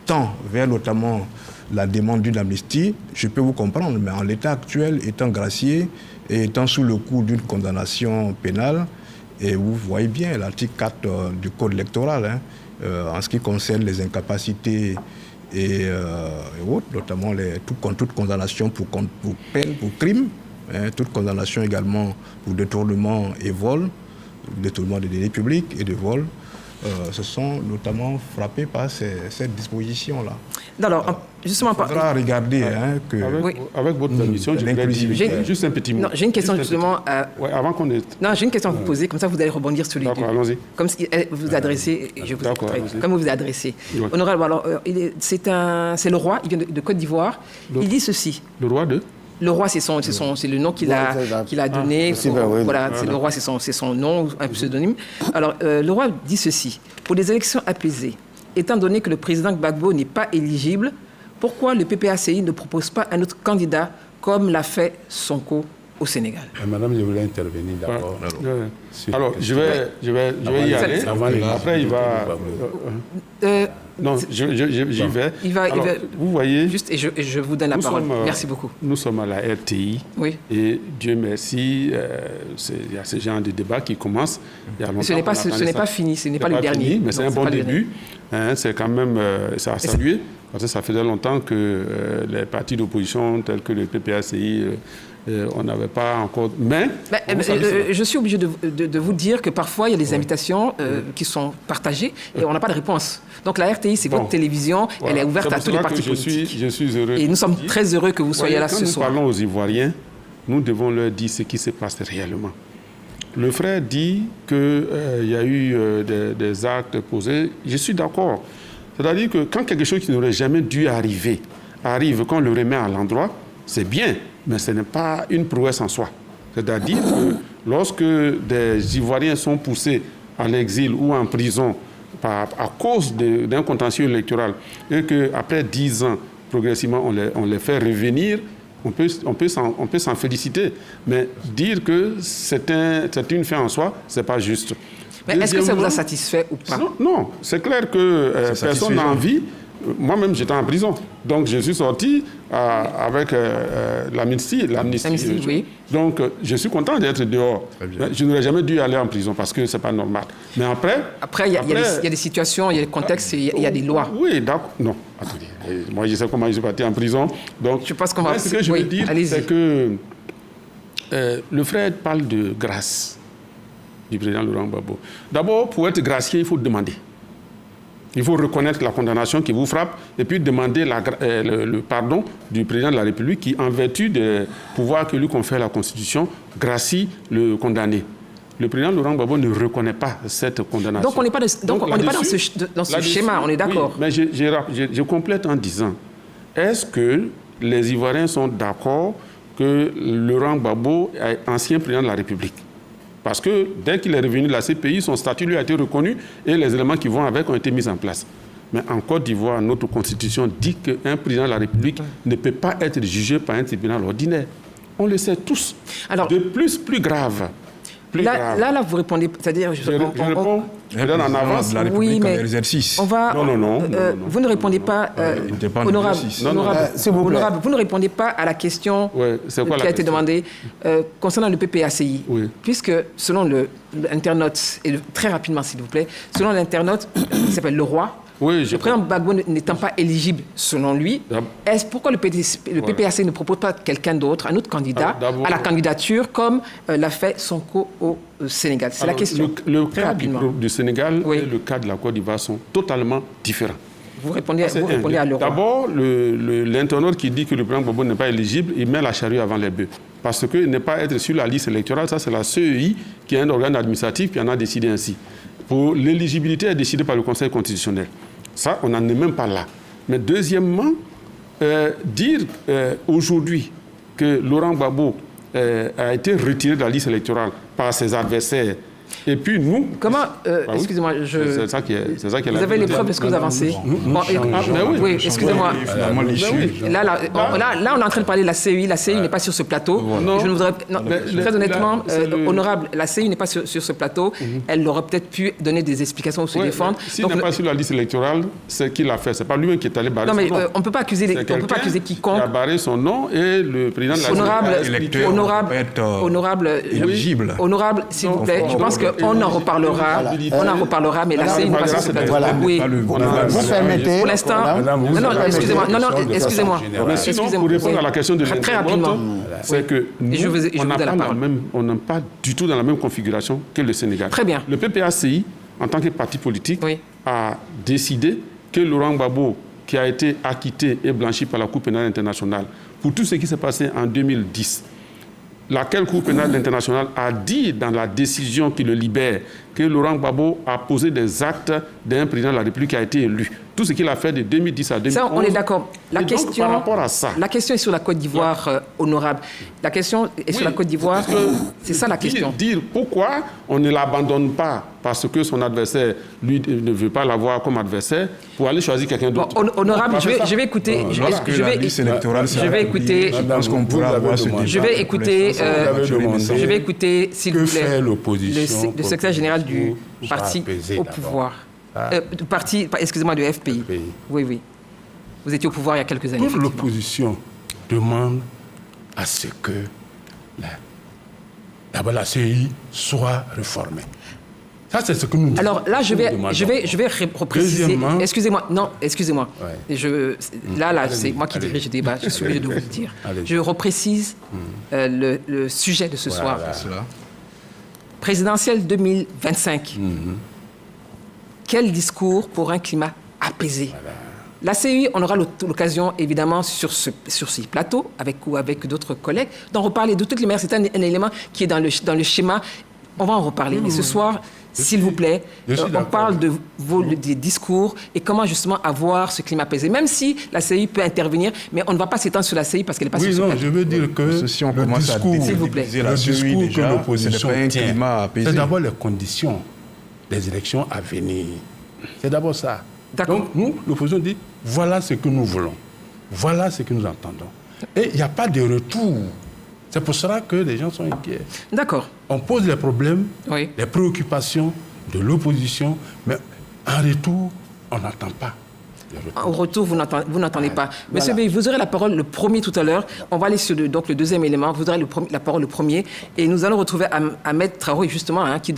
tend vers notamment la demande d'une amnistie, je peux vous comprendre, mais en l'état actuel, étant gracié et étant sous le coup d'une condamnation pénale, et vous voyez bien l'article 4 du Code électoral, en ce qui concerne les incapacités et autres, notamment toute condamnation pour peine, pour crime, toute condamnation également pour détournement et vol, détournement des deniers publics et de vol, se sont notamment frappés par cette disposition-là. Alors, justement, il faudra regarder que... Avec votre permission, je voudrais dire juste un petit mot. Non, j'ai une question justement... avant qu'on ait... Non, j'ai une question à vous poser, comme ça vous allez rebondir sur les deux. D'accord, allons-y. Comme si vous adressez, je vous écouterai, comme vous vous adressez. Oui. Honorable, alors, c'est le roi, il vient de Côte d'Ivoire, il dit ceci. Le roi de... Le roi, c'est le nom qu'il a donné. Voilà, c'est le roi, c'est son nom, un pseudonyme. Alors, le roi dit ceci. Pour des élections apaisées, étant donné que le président Gbagbo n'est pas éligible, pourquoi le PPACI ne propose pas un autre candidat comme l'a fait Sonko au Sénégal? Madame, je voulais intervenir d'abord. Alors, je vais y aller. Après, il va... non, j'y vais. Alors, vous voyez... Juste, et je vous donne la parole. Merci beaucoup. Nous sommes à la RTI. Oui. Et Dieu merci, il y a ce genre de débat qui commence. Ce n'est pas fini, ce n'est pas le dernier. Fini, mais c'est un bon début. C'est quand même ça a salué. Parce que ça faisait longtemps que les partis d'opposition tels que le PPACI... on n'avait pas encore... Mais... je suis obligé de vous dire que parfois, il y a des invitations qui sont partagées et on n'a pas de réponse. Donc la RTI, c'est votre télévision, elle est ouverte à tous les partis politiques. Je suis heureux. Et nous sommes très heureux que vous soyez là ce soir. Quand nous parlons aux Ivoiriens, nous devons leur dire ce qui se passe réellement. Le frère dit qu'il y a eu des actes posés. Je suis d'accord. C'est-à-dire que quand quelque chose qui n'aurait jamais dû arriver arrive, quand on le remet à l'endroit, c'est bien. Mais ce n'est pas une prouesse en soi. C'est-à-dire que lorsque des Ivoiriens sont poussés à l'exil ou en prison à cause d'un contentieux électoral et qu'après 10 ans, progressivement, on les fait revenir, on peut s'en féliciter. Mais dire que c'est une fin en soi, ce n'est pas juste. Mais est-ce que ça vous a satisfait ou pas? Non, c'est clair que personne n'a envie. Moi-même, j'étais en prison. Donc, je suis sorti avec l'amnistie. Oui. Donc, je suis content d'être dehors. Je n'aurais jamais dû aller en prison parce que ce n'est pas normal. Mais après, il y a des situations, il y a des contextes, il y a des lois. Oui, d'accord. Non, attendez. Moi, je sais comment je suis parti en prison. Donc, je pense qu'on va... Ce que je veux dire, c'est que le frère parle de grâce du président Laurent Gbagbo. D'abord, pour être gracié, il faut demander. Il faut reconnaître la condamnation qui vous frappe et puis demander le pardon du président de la République qui, en vertu des pouvoirs que lui confère la Constitution, gracie le condamné. Le président Laurent Gbagbo ne reconnaît pas cette condamnation. Donc on n'est pas, dans ce schéma, on est d'accord. Oui, mais je complète en disant, est-ce que les Ivoiriens sont d'accord que Laurent Gbagbo est ancien président de la République? Parce que dès qu'il est revenu de la CPI, son statut lui a été reconnu et les éléments qui vont avec ont été mis en place. Mais en Côte d'Ivoire, notre Constitution dit qu'un président de la République ne peut pas être jugé par un tribunal ordinaire. On le sait tous. Alors, de plus grave. Là, vous répondez, c'est-à-dire... Je réponds, je donne en avance. La République en exercice. On va... Non. Vous ne répondez pas... Honorable, vous ne répondez pas à la question qui a été demandée concernant le PPACI. Oui. Puisque, selon l'internaute, et très rapidement s'il vous plaît, selon l'internaute, il s'appelle Le Roi, le président Gbagbo n'étant pas éligible, selon lui, pourquoi le PPACI ne propose pas quelqu'un d'autre, un autre candidat, à la candidature, comme l'a fait Sonko au Sénégal? C'est la question. Le cas du Sénégal et le cas de la Côte d'Ivoire sont totalement différents. Vous répondez à Le Roi. D'abord, l'internaute qui dit que le président Gbagbo n'est pas éligible, il met la charrue avant les bœufs. Parce que ne pas être sur la liste électorale, ça c'est la CEI, qui est un organe administratif qui en a décidé ainsi. Pour l'éligibilité est décidée par le Conseil constitutionnel. Ça, on n'en est même pas là. Mais deuxièmement, dire aujourd'hui que Laurent Gbagbo a été retiré de la liste électorale par ses adversaires. Et puis nous... Comment excusez-moi, c'est ça qui est vous avez les preuves de ce que vous avancez. Oui, excusez-moi. Là, on est en train de parler de la CEI. La CEI n'est pas sur ce plateau. Très honnêtement, honorable, la CEI n'est pas sur ce plateau. Elle aurait peut-être pu donner des explications ou se défendre. S'il n'est pas sur la liste électorale, c'est qui l'a fait. C'est pas lui-même qui est allé barrer son nom. Non, mais on ne peut pas accuser quiconque. Il a barré son nom et le président de la Honorable, s'il vous plaît, je pense qu'on en reparlera. On en reparlera, mais la CEI n'est pas sur ce plateau. Oui. Vous permettez. Pour l'instant. Non, excusez-moi. Excusez-moi. Pour répondre à la question de très rapidement, c'est que on n'est pas du tout dans la même configuration que le Sénégal. Très bien. Le PPACI, en tant que parti politique, a décidé que Laurent Gbagbo, qui a été acquitté et blanchi par la Cour pénale internationale pour tout ce qui s'est passé en 2010, laquelle Cour pénale internationale a dit dans la décision qui le libère que Laurent Gbagbo a posé des actes d'un président de la République qui a été élu. Tout ce qu'il a fait de 2010 à 2011. Ça, on est d'accord. Par rapport à ça, la question est sur la Côte d'Ivoire, honorable. La question est sur la Côte d'Ivoire. C'est ça la question. Dire pourquoi on ne l'abandonne pas parce que son adversaire, lui, ne veut pas l'avoir comme adversaire, pour aller choisir quelqu'un d'autre. Honorable, je vais écouter. Je vais écouter. Je vais écouter, s'il vous plaît, le secrétaire général du parti au pouvoir. Excusez-moi, du FPI. Oui. Vous étiez au pouvoir il y a quelques années. Toute l'opposition demande à ce que d'abord la CEI soit réformée. Ça, c'est ce que nous disons. Alors là, je vais repréciser. Excusez-moi. Ouais. Là, c'est moi qui dirige le débat. Je suis obligé de vous le dire. Je reprécise le sujet de ce soir. Présidentielle 2025. Quel discours pour un climat apaisé? La CEI, on aura l'occasion, évidemment, sur ces plateaux, avec d'autres collègues, d'en reparler. De toutes les manières, c'est un élément qui est dans le schéma. On va en reparler. Mais ce soir, s'il vous plaît, on parle des discours et comment justement avoir ce climat apaisé. Même si la CEI peut intervenir, mais on ne va pas s'étendre sur la CEI parce qu'elle n'est pas sur ce plateau. Je veux dire que le discours que l'opposition tient, c'est d'abord les conditions des élections à venir. C'est d'abord ça. Donc nous, l'opposition dit, voilà ce que nous voulons. Voilà ce que nous entendons. Et il n'y a pas de retour. C'est pour cela que les gens sont inquiets. D'accord. On pose les problèmes, les préoccupations de l'opposition, mais en retour, on n'entend pas. Au retour, vous n'entendez pas. Monsieur Bey, vous aurez la parole le premier tout à l'heure. On va aller sur le deuxième élément. Vous aurez la parole le premier. Et nous allons retrouver Ahmed Traoré, justement, qui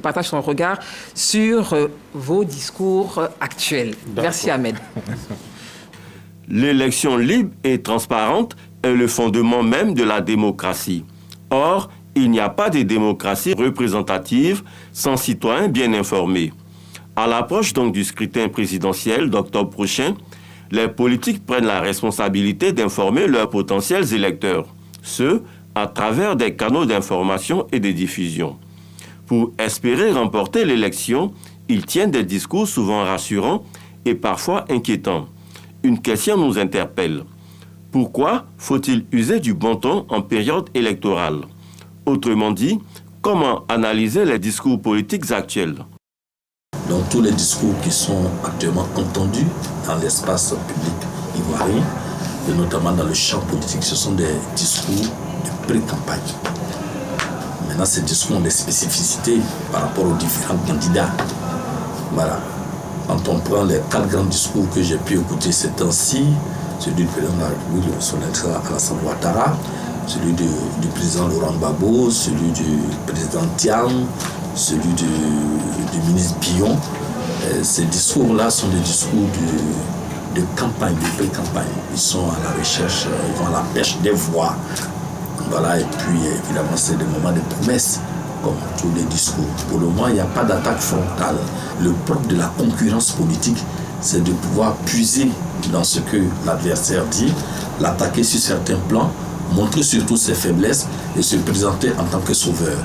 partage son regard sur vos discours actuels. Merci, Ahmed. L'élection libre et transparente est le fondement même de la démocratie. Or, il n'y a pas de démocratie représentative sans citoyens bien informés. À l'approche donc du scrutin présidentiel d'octobre prochain, les politiques prennent la responsabilité d'informer leurs potentiels électeurs, ce à travers des canaux d'information et de diffusion. Pour espérer remporter l'élection, ils tiennent des discours souvent rassurants et parfois inquiétants. Une question nous interpelle. Pourquoi faut-il user du bon ton en période électorale? Autrement dit, comment analyser les discours politiques actuels? Donc tous les discours qui sont actuellement entendus dans l'espace public ivoirien, et notamment dans le champ politique, ce sont des discours de pré-campagne. Maintenant, ces discours ont des spécificités par rapport aux différents candidats. Voilà. Quand on prend les 4 grands discours que j'ai pu écouter ces temps-ci, celui du président de la République, son excellence Alassane Ouattara, celui du président Laurent Gbagbo, celui du président Tiam, celui du ministre Billon. Ces discours-là sont des discours de campagne, de pré-campagne. Ils sont à la recherche, ils vont à la pêche des voix. Voilà, et puis évidemment, c'est des moments de promesses, comme tous les discours. Pour le moment, il n'y a pas d'attaque frontale. Le propre de la concurrence politique, c'est de pouvoir puiser dans ce que l'adversaire dit, l'attaquer sur certains plans, montrer surtout ses faiblesses et se présenter en tant que sauveur.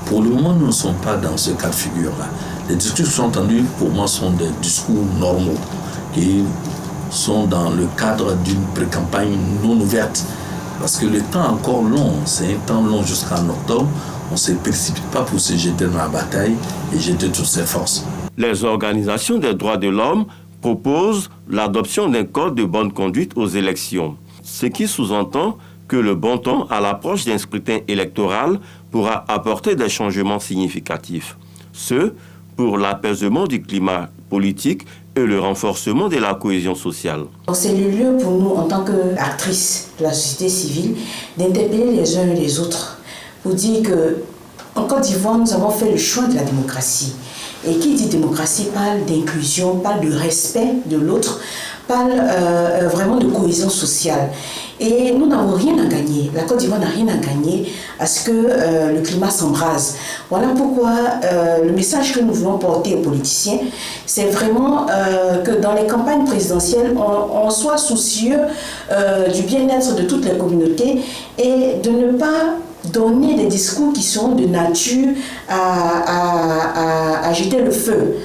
Pour le moment, nous ne sommes pas dans ce cas de figure-là. Les discours qui sont entendus, pour moi, sont des discours normaux qui sont dans le cadre d'une pré-campagne non ouverte Parce que le temps est encore long, c'est un temps long jusqu'en octobre. On ne se précipite pas pour se jeter dans la bataille et jeter toutes ses forces. Les organisations des droits de l'homme proposent l'adoption d'un code de bonne conduite aux élections, ce qui sous-entend que le bon temps à l'approche d'un scrutin électoral pourra apporter des changements significatifs. Ce, pour l'apaisement du climat politique et le renforcement de la cohésion sociale. C'est le lieu pour nous, en tant qu'actrices de la société civile, d'interpeller les uns et les autres pour dire qu'en Côte d'Ivoire, nous avons fait le choix de la démocratie. Et qui dit démocratie parle d'inclusion, parle de respect de l'autre, parle vraiment de cohésion sociale. Et nous n'avons rien à gagner, la Côte d'Ivoire n'a rien à gagner à ce que le climat s'embrase. Voilà pourquoi le message que nous voulons porter aux politiciens, c'est vraiment que dans les campagnes présidentielles, on soit soucieux du bien-être de toutes les communautés et de ne pas donner des discours qui sont de nature à jeter le feu.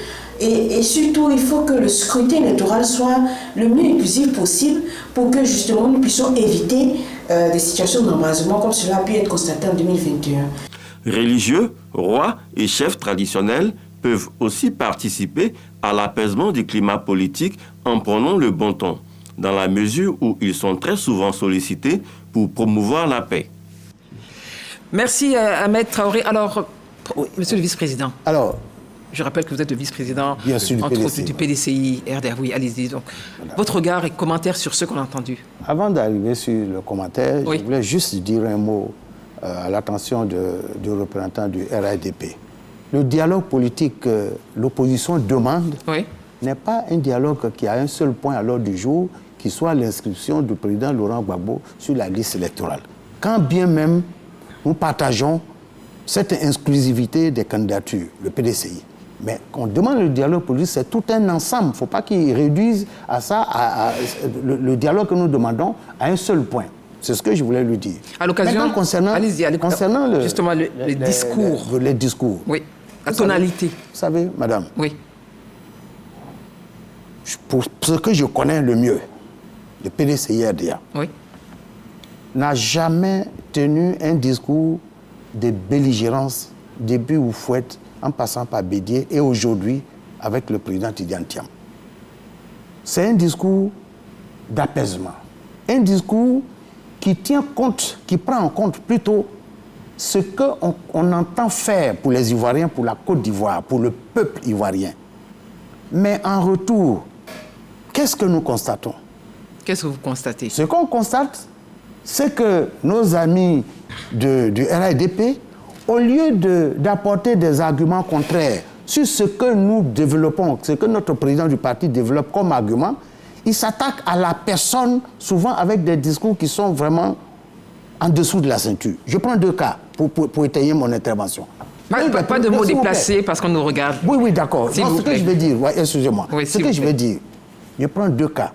Et surtout, il faut que le scrutin électoral soit le mieux inclusif possible pour que justement nous puissions éviter des situations d'embrasement comme cela a pu être constaté en 2021. Religieux, rois et chefs traditionnels peuvent aussi participer à l'apaisement du climat politique en prenant le bon temps, dans la mesure où ils sont très souvent sollicités pour promouvoir la paix. Merci Ahmed Traoré. Alors, monsieur le vice-président. Alors, je rappelle que vous êtes le vice-président du PDCI RDR. Oui, allez-y. Donc, voilà. Votre regard et commentaire sur ce qu'on a entendu. Avant d'arriver sur le commentaire, je voulais juste dire un mot à l'attention du représentant du RADP. Le dialogue politique que l'opposition demande n'est pas un dialogue qui a un seul point à l'ordre du jour, qui soit l'inscription du président Laurent Gbagbo sur la liste électorale. Quand bien même nous partageons cette exclusivité des candidatures, le PDCI. Mais quand on demande le dialogue politique, c'est tout un ensemble. Il ne faut pas qu'ils réduisent à ça, le dialogue que nous demandons, à un seul point. C'est ce que je voulais lui dire. À l'occasion, concernant justement les discours. Les discours. Oui, la tonalité. Vous savez, madame, oui. Pour ce que je connais le mieux, le PDCI-RDA n'a jamais tenu un discours de belligérance début ou fouette en passant par Bédié et aujourd'hui avec le président Tidjane Thiam. C'est un discours d'apaisement, un discours qui tient compte, qui prend en compte plutôt ce qu'on entend faire pour les Ivoiriens, pour la Côte d'Ivoire, pour le peuple ivoirien. Mais en retour, qu'est-ce que nous constatons? Qu'est-ce que vous constatez? Ce qu'on constate, c'est que nos amis du RADP, au lieu d'apporter des arguments contraires sur ce que nous développons, ce que notre président du parti développe comme argument, ils s'attaquent à la personne, souvent avec des discours qui sont vraiment en dessous de la ceinture. Je prends deux cas pour étayer mon intervention. Pas de mots déplacés parce qu'on nous regarde. Oui, d'accord. Ce que je vais dire, excusez-moi, ce que je vais dire, je prends deux cas.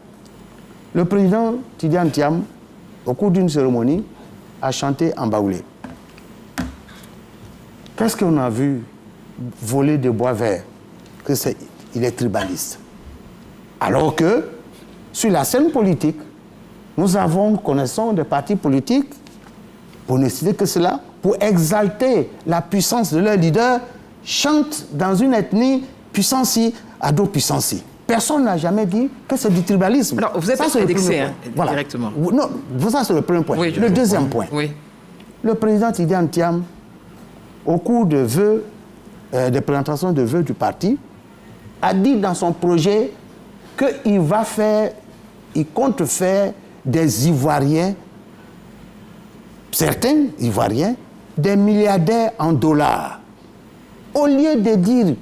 Le président Tidjane Thiam, au cours d'une cérémonie, a chanté en baoulé. Qu'est-ce qu'on a vu voler de bois vert? Il est tribaliste. Alors que, sur la scène politique, nous connaissons des partis politiques, pour ne citer que cela, pour exalter la puissance de leur leader, chantent dans une ethnie puissance-ci, ado puissance-ci. Personne n'a jamais dit que c'est du tribalisme. Alors, vous êtes indexé directement. Non, ça c'est le premier point. Oui, le deuxième point. Oui. Le président Tidjane Thiam, au cours de vœux, des présentations de vœux du parti, a dit dans son projet qu'il compte faire des Ivoiriens, certains Ivoiriens, des milliardaires en dollars. Au lieu de dire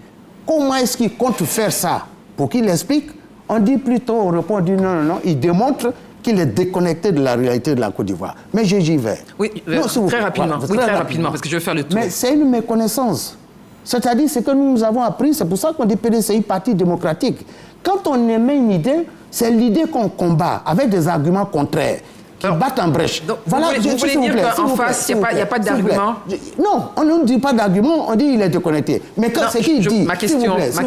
comment est-ce qu'il compte faire ça, pour qu'il explique, on dit plutôt, on répond, non, il démontre qu'il est déconnecté de la réalité de la Côte d'Ivoire. Mais j'y vais. Oui, très rapidement, parce que je veux faire le tour. Mais c'est une méconnaissance. C'est-à-dire, ce que nous avons appris, c'est pour ça qu'on dit PDCI, Parti démocratique. Quand on émet une idée, c'est l'idée qu'on combat avec des arguments contraires qui battent en brèche. Donc, voilà, vous voulez dire qu'en face, il n'y a pas d'argument? Non, on ne dit pas d'argument, on dit qu'il est déconnecté. Mais quand c'est qu'il dit... Ma question, est-ce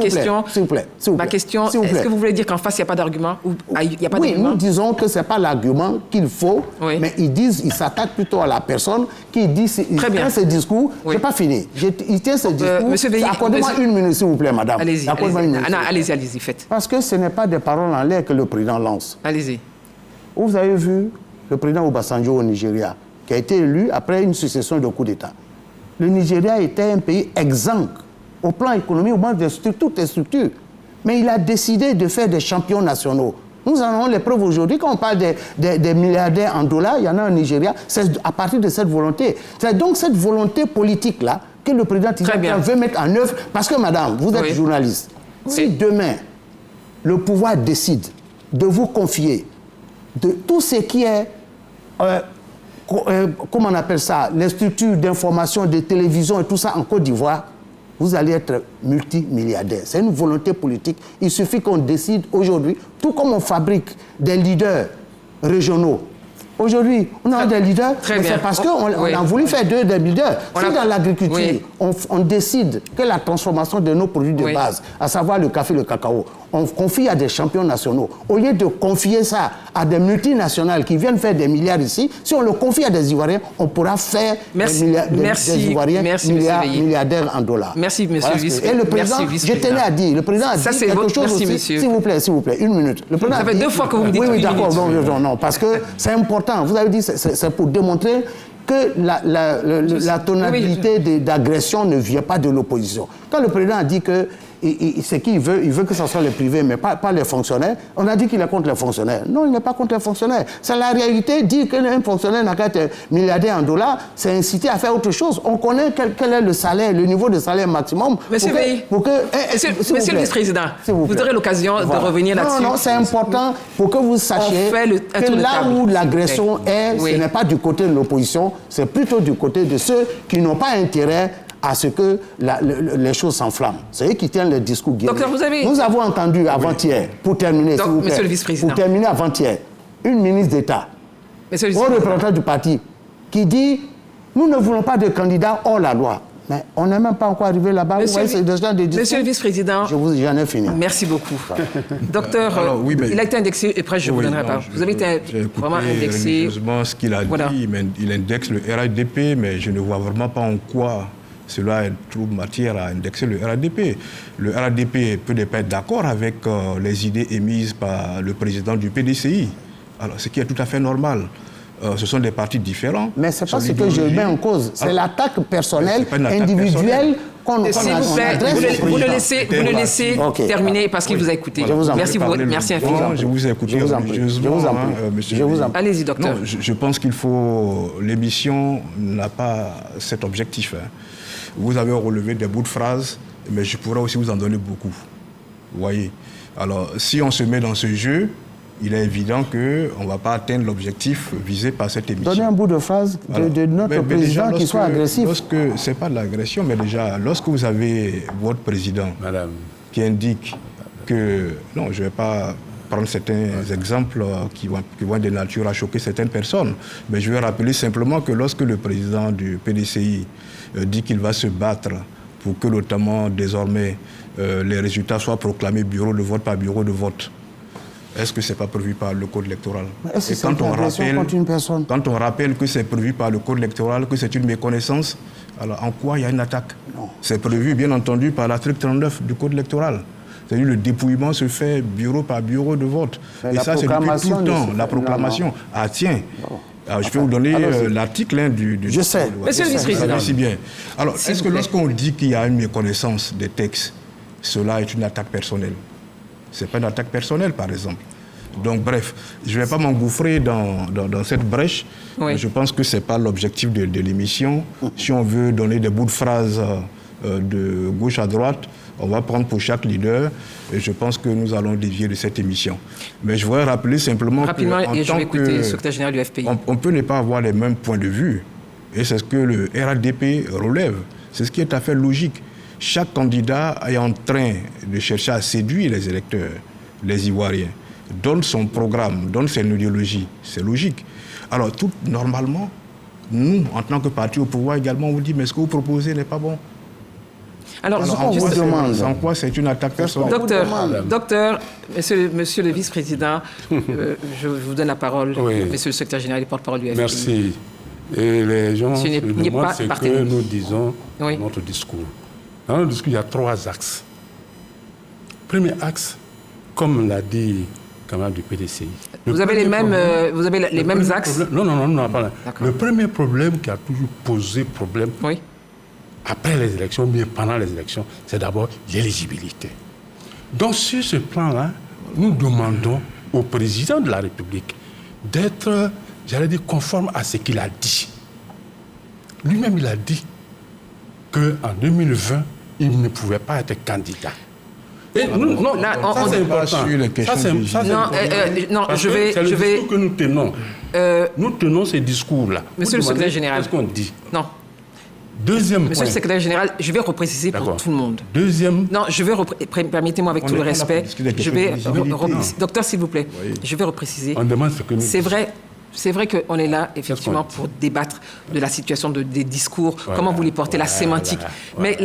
que vous voulez dire qu'en face, il n'y a pas d'argument? Oui, nous disons que ce n'est pas l'argument qu'il faut, mais ils s'attaquent plutôt à la personne qui dit, il tient ce discours, je n'ai pas fini, il tient ce discours, accordez-moi une minute s'il vous plaît, madame. Allez-y, faites. Parce que ce n'est pas des paroles en l'air que le président lance. Allez-y. Vous avez vu le président Obasanjo au Nigeria, qui a été élu après une succession de coups d'État. Le Nigeria était un pays exempt au plan économique, au moins de toutes les structures. Mais il a décidé de faire des champions nationaux. Nous en avons les preuves aujourd'hui. Quand on parle des milliardaires en dollars, il y en a au Nigeria, c'est à partir de cette volonté. C'est donc cette volonté politique-là que le président Tijani veut mettre en œuvre. Parce que, madame, vous êtes journaliste. Si demain, le pouvoir décide de vous confier de tout ce qui est, comment on appelle ça, les structures d'information, de télévision et tout ça en Côte d'Ivoire, vous allez être multimilliardaire. C'est une volonté politique. Il suffit qu'on décide aujourd'hui, tout comme on fabrique des leaders régionaux. Aujourd'hui, on a des leaders, mais c'est parce qu'on a voulu faire des leaders. Si dans l'agriculture, on décide que la transformation de nos produits de base, à savoir le café, le cacao, on confie à des champions nationaux. Au lieu de confier ça à des multinationales qui viennent faire des milliards ici, si on le confie à des Ivoiriens, on pourra faire des Ivoiriens milliardaires en dollars. Merci, monsieur le vice-président. Et le président, je tenais à dire, le président a dit quelque chose aussi. S'il vous plaît, une minute. Ça fait 2 fois que vous me dites oui, d'accord, non, parce que c'est important. Vous avez dit, c'est pour démontrer que la tonalité d'agression ne vient pas de l'opposition. Quand le président a dit que c'est qu'il veut, il veut que ce soit les privés, mais pas les fonctionnaires. On a dit qu'il est contre les fonctionnaires. Non, il n'est pas contre les fonctionnaires. C'est la réalité. Dire qu'un fonctionnaire n'a qu'à être milliardaire en dollars, c'est inciter à faire autre chose. On connaît quel est le salaire, le niveau de salaire maximum. Monsieur Monsieur le vice-président, vous aurez l'occasion de revenir là-dessus. Non, c'est important pour que vous sachiez que là où l'agression est, ce n'est pas du côté de l'opposition, c'est plutôt du côté de ceux qui n'ont pas intérêt à ce que les choses s'enflamment. C'est eux qui tiennent le discours guerrier. Nous avons entendu avant-hier, pour terminer, s'il vous plaît, monsieur le vice-président, pour terminer avant-hier, une ministre d'État, au représentant du parti, qui dit « Nous ne voulons pas de candidats hors la loi ». Mais on n'est même pas encore arrivé là-bas. Monsieur le vice-président, j'en ai fini. Merci beaucoup. Docteur, il a été indexé, et après je ne vous donnerai pas. Vous avez été vraiment indexé. Ce qu'il a dit, il indexe le RADP, mais je ne vois vraiment pas en quoi cela trouve matière à indexer le RADP. Le RADP peut ne pas être d'accord avec les idées émises par le président du PDCI. Alors, ce qui est tout à fait normal. Ce sont des partis différents. Mais ce n'est pas ce que je mets en cause. C'est l'attaque personnelle, individuelle qu'on adresse. Vous le laissez terminer parce qu'il vous a écouté. Merci infiniment. Je vous ai écouté religieusement, monsieur. Allez-y, docteur. Non, je pense qu'il faut... L'émission n'a pas cet objectif. Vous avez relevé des bouts de phrases, mais je pourrais aussi vous en donner beaucoup. Vous voyez. Alors, si on se met dans ce jeu, il est évident qu'on ne va pas atteindre l'objectif visé par cette émission. Donnez un bout de phrase de notre président qui soit agressif. Ce n'est pas de l'agression, mais déjà, lorsque vous avez votre président qui indique que... Non, je ne vais pas prendre certains exemples qui vont être de nature à choquer certaines personnes, mais je vais rappeler simplement que lorsque le président du PDCI dit qu'il va se battre pour que notamment désormais les résultats soient proclamés bureau de vote par bureau de vote, est-ce que ce n'est pas prévu par le code électoral? Est-ce que c'est une agression contre une personne? Quand on rappelle que c'est prévu par le code électoral, que c'est une méconnaissance, alors en quoi il y a une attaque? C'est prévu, bien entendu, par l'article 39 du code électoral. C'est-à-dire le dépouillement se fait bureau par bureau de vote. Et ça, c'est depuis tout le temps. La proclamation. Ah tiens, alors, je vais vous donner l'article du... Je sais. Monsieur le vice-président. Si bien. Alors, est-ce que lorsqu'on dit qu'il y a une méconnaissance des textes, cela est une attaque personnelle? Ce n'est pas une attaque personnelle, par exemple. Donc, bref, je ne vais pas m'engouffrer dans cette brèche. Je pense que ce n'est pas l'objectif de l'émission. Si on veut donner des bouts de phrases de gauche à droite, on va prendre pour chaque leader. Et je pense que nous allons dévier de cette émission. Mais je voudrais rappeler simplement on peut ne pas avoir les mêmes points de vue. Et c'est ce que le RADP relève. C'est ce qui est tout à fait logique. Chaque candidat est en train de chercher à séduire les électeurs, les Ivoiriens, donne son programme, donne son idéologie. C'est logique. Alors, normalement, nous, en tant que parti au pouvoir également, on vous dit, mais ce que vous proposez n'est pas bon. Alors en quoi c'est une attaque personnelle? Docteur, monsieur le vice-président, je vous donne la parole. Oui. Monsieur le secrétaire général et porte-parole du FPI. Merci. Et les gens se demandent ce que nous disons dans notre discours. Dans notre discours, il y a 3 axes. Premier axe, comme l'a dit le camarade du PDCI. Vous avez les mêmes axes? Non, pas là. Le premier problème qui a toujours posé problème, après les élections, mais pendant les élections, c'est d'abord l'éligibilité. Donc, sur ce plan-là, nous demandons au président de la République d'être, conforme à ce qu'il a dit. Lui-même, il a dit qu'en 2020, il ne pouvait pas être candidat. Et c'est important. C'est le discours que nous tenons. Nous tenons ces discours-là. Monsieur le secrétaire général. Qu'est-ce qu'on dit? Non. Deuxième point. Monsieur le secrétaire général, je vais repréciser pour tout le monde. Deuxième. Non, permettez-moi avec tout le respect. Docteur, s'il vous plaît, je vais repréciser. On demande ce que nous disons. C'est vrai qu'on est là, effectivement, pour débattre de la situation des discours, comment vous les portez, la sémantique. Mais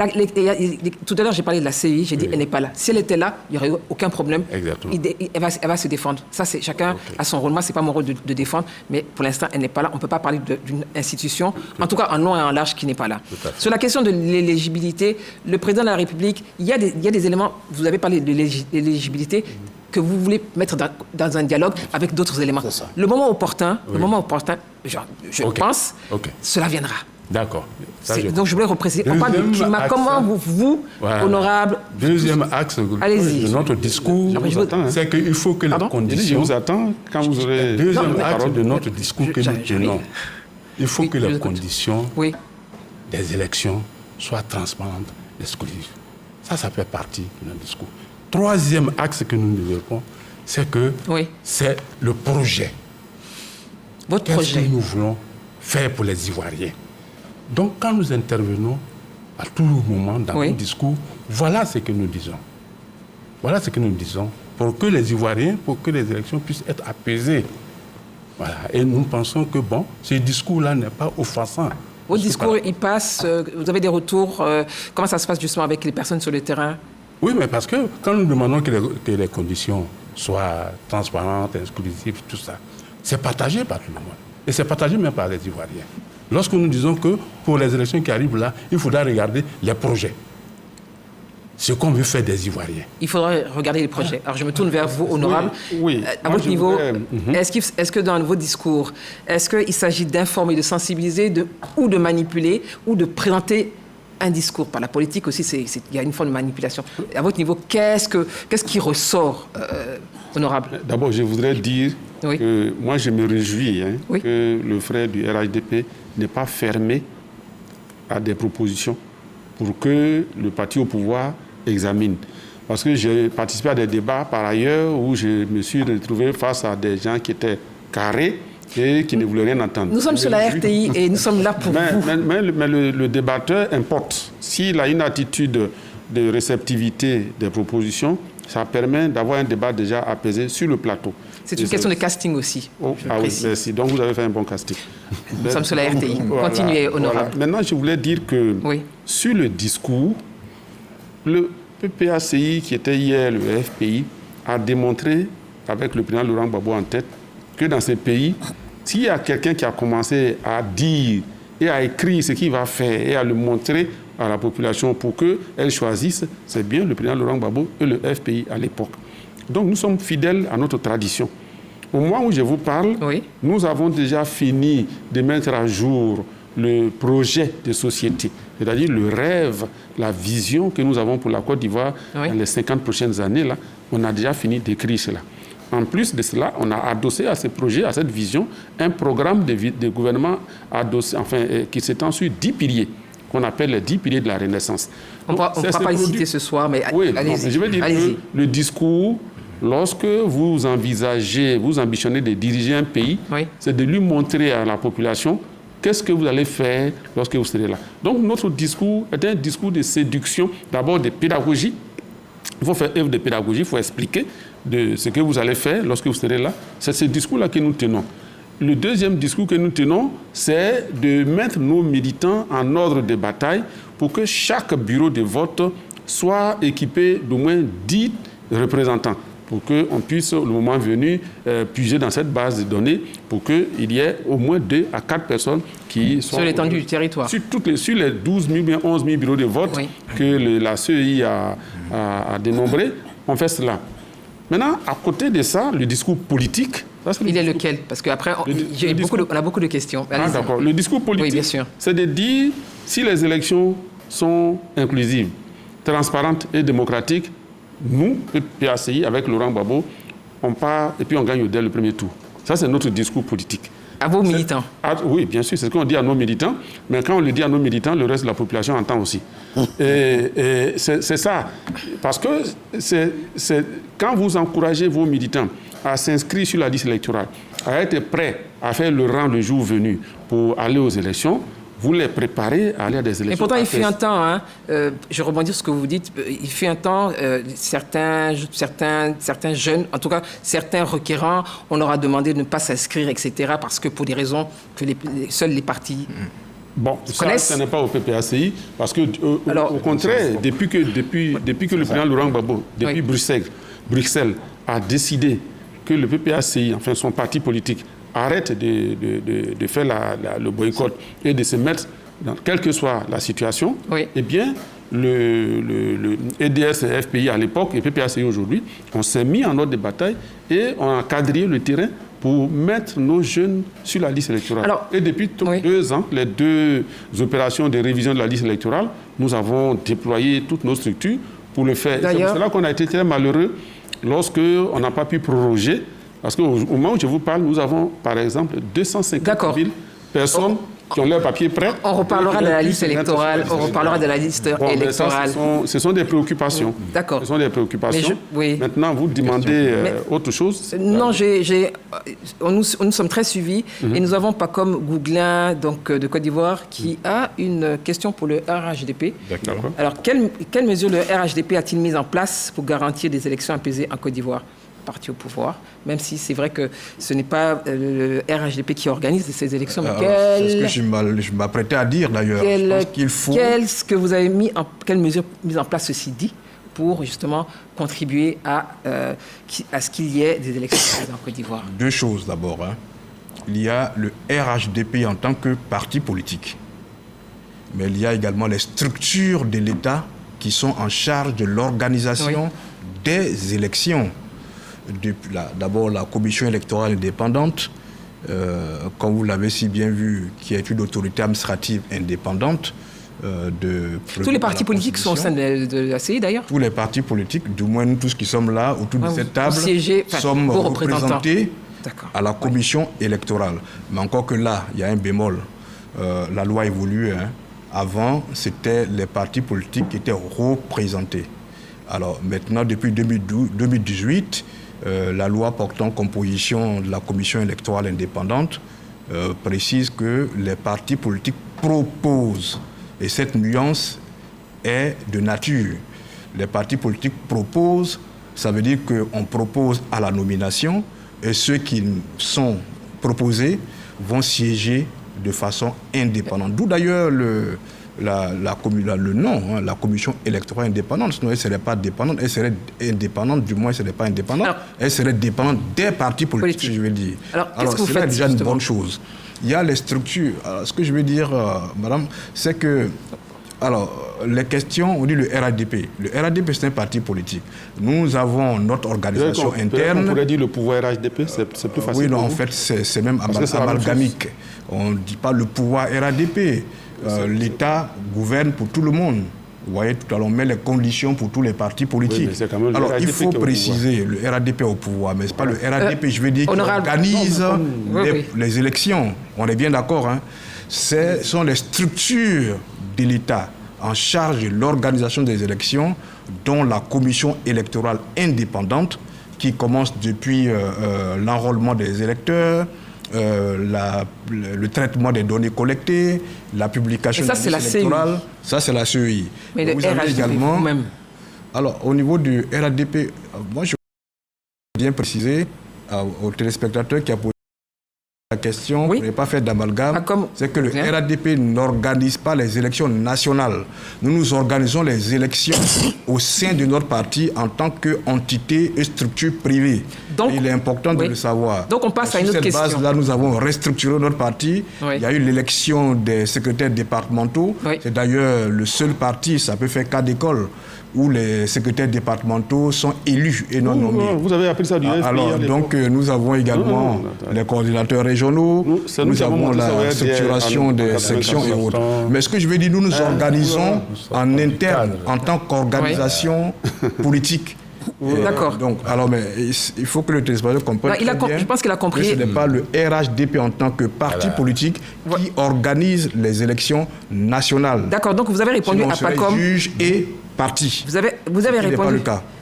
tout à l'heure, j'ai parlé de la CEI, j'ai dit, elle n'est pas là. Si elle était là, il n'y aurait eu aucun problème. Exactement. Elle va se défendre. Ça, c'est chacun a son rôle. Moi, ce n'est pas mon rôle de défendre, mais pour l'instant, elle n'est pas là. On ne peut pas parler d'une institution, en tout cas en long et en large, qui n'est pas là. Sur la question de l'éligibilité, le président de la République, il y a des éléments, vous avez parlé de l'éligibilité, que vous voulez mettre dans un dialogue avec d'autres éléments. Le moment opportun, je pense, cela viendra. D'accord. Donc je voulais repréciser. On parle du climat. Comment vous, honorable... Deuxième axe de notre discours, c'est qu'il faut que les conditions... Je vous attends quand vous aurez... Deuxième axe de notre discours que nous tenons. Il faut que les conditions des élections soient transparentes, exclusives. Ça fait partie de notre discours. Troisième axe que nous développons, c'est que c'est le projet. Votre projet. Qu'est-ce que nous voulons faire pour les Ivoiriens? Donc, quand nous intervenons à tout moment dans nos discours, voilà ce que nous disons. Voilà ce que nous disons pour que les Ivoiriens, pour que les élections puissent être apaisées. Voilà. Et nous pensons que, ce discours-là n'est pas offensant. Vos discours, ils passent, vous avez des retours, comment ça se passe justement avec les personnes sur le terrain? Oui, mais parce que quand nous demandons que les conditions soient transparentes, exclusives, tout ça, c'est partagé par tout le monde. Et c'est partagé même par les Ivoiriens. Lorsque nous disons que pour les élections qui arrivent là, il faudra regarder les projets. Ce qu'on veut faire des Ivoiriens. Il faudra regarder les projets. Alors je me tourne vers vous, honorable. Oui. À votre niveau, est-ce que dans vos discours, est-ce qu'il s'agit d'informer, de sensibiliser, ou de manipuler, ou de présenter un discours? Par la politique aussi, il y a une forme de manipulation. À votre niveau, qu'est-ce qui ressort, honorable? D'abord, je voudrais dire que moi, je me réjouis que le frère du RHDP n'est pas fermé à des propositions pour que le parti au pouvoir examine. Parce que j'ai participé à des débats par ailleurs où je me suis retrouvé face à des gens qui étaient carrés et qui ne voulaient rien entendre. Nous sommes sur la RTI et nous sommes là pour vous. Mais le débatteur importe. S'il a une attitude de réceptivité des propositions, ça permet d'avoir un débat déjà apaisé sur le plateau. C'est une question de casting aussi. Oui, merci. Donc vous avez fait un bon casting. Nous sommes sur la RTI. Continuez, honorable. Voilà. Maintenant, je voulais dire que sur le discours, le PPACI, qui était hier le FPI, a démontré, avec le président Laurent Gbagbo en tête, que dans ces pays, s'il y a quelqu'un qui a commencé à dire et à écrire ce qu'il va faire et à le montrer à la population pour qu'elle choisisse, c'est bien le président Laurent Gbagbo et le FPI à l'époque. Donc nous sommes fidèles à notre tradition. Au moment où je vous parle, nous avons déjà fini de mettre à jour le projet de société, c'est-à-dire le rêve, la vision que nous avons pour la Côte d'Ivoire dans les 50 prochaines années. Là, on a déjà fini d'écrire cela. En plus de cela, on a adossé à ce projet, à cette vision, un programme de gouvernement qui s'étend sur 10 piliers, qu'on appelle les 10 piliers de la Renaissance. On ne pourra pas y citer ce soir, mais allez-y. Je veux dire que le discours, lorsque vous ambitionnez de diriger un pays, c'est de lui montrer à la population qu'est-ce que vous allez faire lorsque vous serez là. Donc notre discours est un discours de séduction, d'abord de pédagogie. Il faut faire œuvre de pédagogie, il faut expliquer de ce que vous allez faire lorsque vous serez là. C'est ce discours-là que nous tenons. le deuxième discours que nous tenons, c'est de mettre nos militants en ordre de bataille pour que chaque bureau de vote soit équipé d'au moins 10 représentants, pour qu'on puisse, le moment venu, puiser dans cette base de données pour qu'il y ait au moins 2 à 4 personnes qui sont... Sur l'étendue du territoire. Sur les 12 000, bien 11 000 bureaux de vote que la CEI a dénombrés, on fait cela. Maintenant, à côté de ça, le discours politique... Il est lequel? Parce qu'après, on a beaucoup de questions. D'accord. Le discours politique, c'est de dire si les élections sont inclusives, transparentes et démocratiques, nous, le PACI, avec Laurent Gbagbo, on part et puis on gagne dès le premier tour. Ça, c'est notre discours politique. À vos militants? Oui, bien sûr, c'est ce qu'on dit à nos militants. Mais quand on le dit à nos militants, le reste de la population entend aussi. Et c'est ça. Parce que quand vous encouragez vos militants à s'inscrire sur la liste électorale, à être prêts à faire le rang le jour venu pour aller aux élections, vous les préparez à aller à des élections. Et pourtant, il fut un temps, je rebondis sur ce que vous dites, il fut un temps, certains jeunes, en tout cas certains requérants, on leur a demandé de ne pas s'inscrire, etc., parce que pour des raisons que seuls les partis Bon, ça n'est pas au PPACI, parce que au contraire, depuis que le président Laurent Gbagbo, depuis Bruxelles a décidé que le PPACI, enfin son parti politique, arrête de faire le boycott et de se mettre, quelle que soit la situation, eh bien, le EDS et FPI à l'époque et PPACI aujourd'hui, on s'est mis en ordre de bataille et on a quadrillé le terrain pour mettre nos jeunes sur la liste électorale. Et depuis 2 ans, les 2 opérations de révision de la liste électorale, nous avons déployé toutes nos structures pour le faire. C'est pour cela qu'on a été très malheureux lorsqu'on n'a pas pu proroger. Parce qu'au moment où je vous parle, nous avons, par exemple, 250 000 personnes qui ont leur papier prêt. On reparlera de la liste électorale. On reparlera de la liste électorale. Ce sont des préoccupations. D'accord. Ce sont des préoccupations. Maintenant, vous demandez autre chose. Non, nous sommes très suivis et nous avons pas comme Gouglin, donc de Côte d'Ivoire, qui a une question pour le RHDP. D'accord. Alors, quelles mesures le RHDP a-t-il mises en place pour garantir des élections apaisées en Côte d'Ivoire? Parti au pouvoir, même si c'est vrai que ce n'est pas le RHDP qui organise ces élections. C'est ce que je m'apprêtais à dire d'ailleurs. Quelles mesures mises en place, ceci dit, pour justement contribuer à ce qu'il y ait des élections en Côte d'Ivoire? 2 choses d'abord. Il y a le RHDP en tant que parti politique. Mais il y a également les structures de l'État qui sont en charge de l'organisation des élections. D'abord la commission électorale indépendante, comme vous l'avez si bien vu, qui est une autorité administrative indépendante. Tous les partis politiques sont au sein de la CEI d'ailleurs? Tous les partis politiques, du moins nous tous qui sommes là autour de cette table, sommes représentés à la commission électorale. Mais encore que là, il y a un bémol. La loi évolue. Avant, c'était les partis politiques qui étaient représentés. Alors maintenant, depuis 2018, la loi portant composition de la commission électorale indépendante précise que les partis politiques proposent. Et cette nuance est de nature. Les partis politiques proposent, ça veut dire qu'on propose à la nomination et ceux qui sont proposés vont siéger de façon indépendante. D'où d'ailleurs le nom, la commission électorale indépendante. Sinon, elle ne serait pas dépendante. Elle serait indépendante, du moins, elle ne serait pas indépendante. Elle serait dépendante des partis politiques, je veux dire. Alors c'est déjà une bonne chose. Il y a les structures. Alors, ce que je veux dire, madame, c'est que... Alors, les questions, on dit le RHDP. Le RHDP, c'est un parti politique. Nous avons notre organisation interne. On pourrait dire le pouvoir RHDP, c'est plus facile. Oui, non, en fait, c'est même amalgamique. On ne dit pas le pouvoir RHDP. L'État gouverne pour tout le monde. Vous voyez, tout à l'heure, on met les conditions pour tous les partis politiques. Oui, alors, il faut préciser, le RHDP au pouvoir, mais ce n'est pas le RHDP, je veux dire, qui organise les élections. On est bien d'accord. Ce sont les structures de l'État en charge de l'organisation des élections, dont la commission électorale indépendante, qui commence depuis l'enrôlement des électeurs, le traitement des données collectées, la publication des listes électorales. Ça, c'est la CEI. Mais vous avez également... Vous-même. Alors, au niveau du RHDP, moi, je veux bien préciser aux téléspectateurs qui a posé La question, pour ne pas faire d'amalgame, c'est que le RHDP n'organise pas les élections nationales. Nous organisons les élections au sein de notre parti en tant qu'entité et structure privée. Donc, il est important de le savoir. Donc on passe à une autre question. Sur cette base-là, nous avons restructuré notre parti. Il y a eu l'élection des secrétaires départementaux. C'est d'ailleurs le seul parti, ça peut faire cas d'école, où les secrétaires départementaux sont élus et non nommés. Vous avez appris ça du FPI. Alors, donc, nous avons également les coordinateurs régionaux, nous avons la structuration des sections et autres. Mais ce que je veux dire, nous nous organisons en interne, en tant qu'organisation politique. D'accord. Donc, alors, mais il faut que le téléspectateur comprenne bien. Je pense qu'il a compris. Que ce n'est pas le RHDP en tant que parti politique qui organise les élections nationales. D'accord, donc vous avez répondu à PACOM. Juge et parti. Vous avez répondu.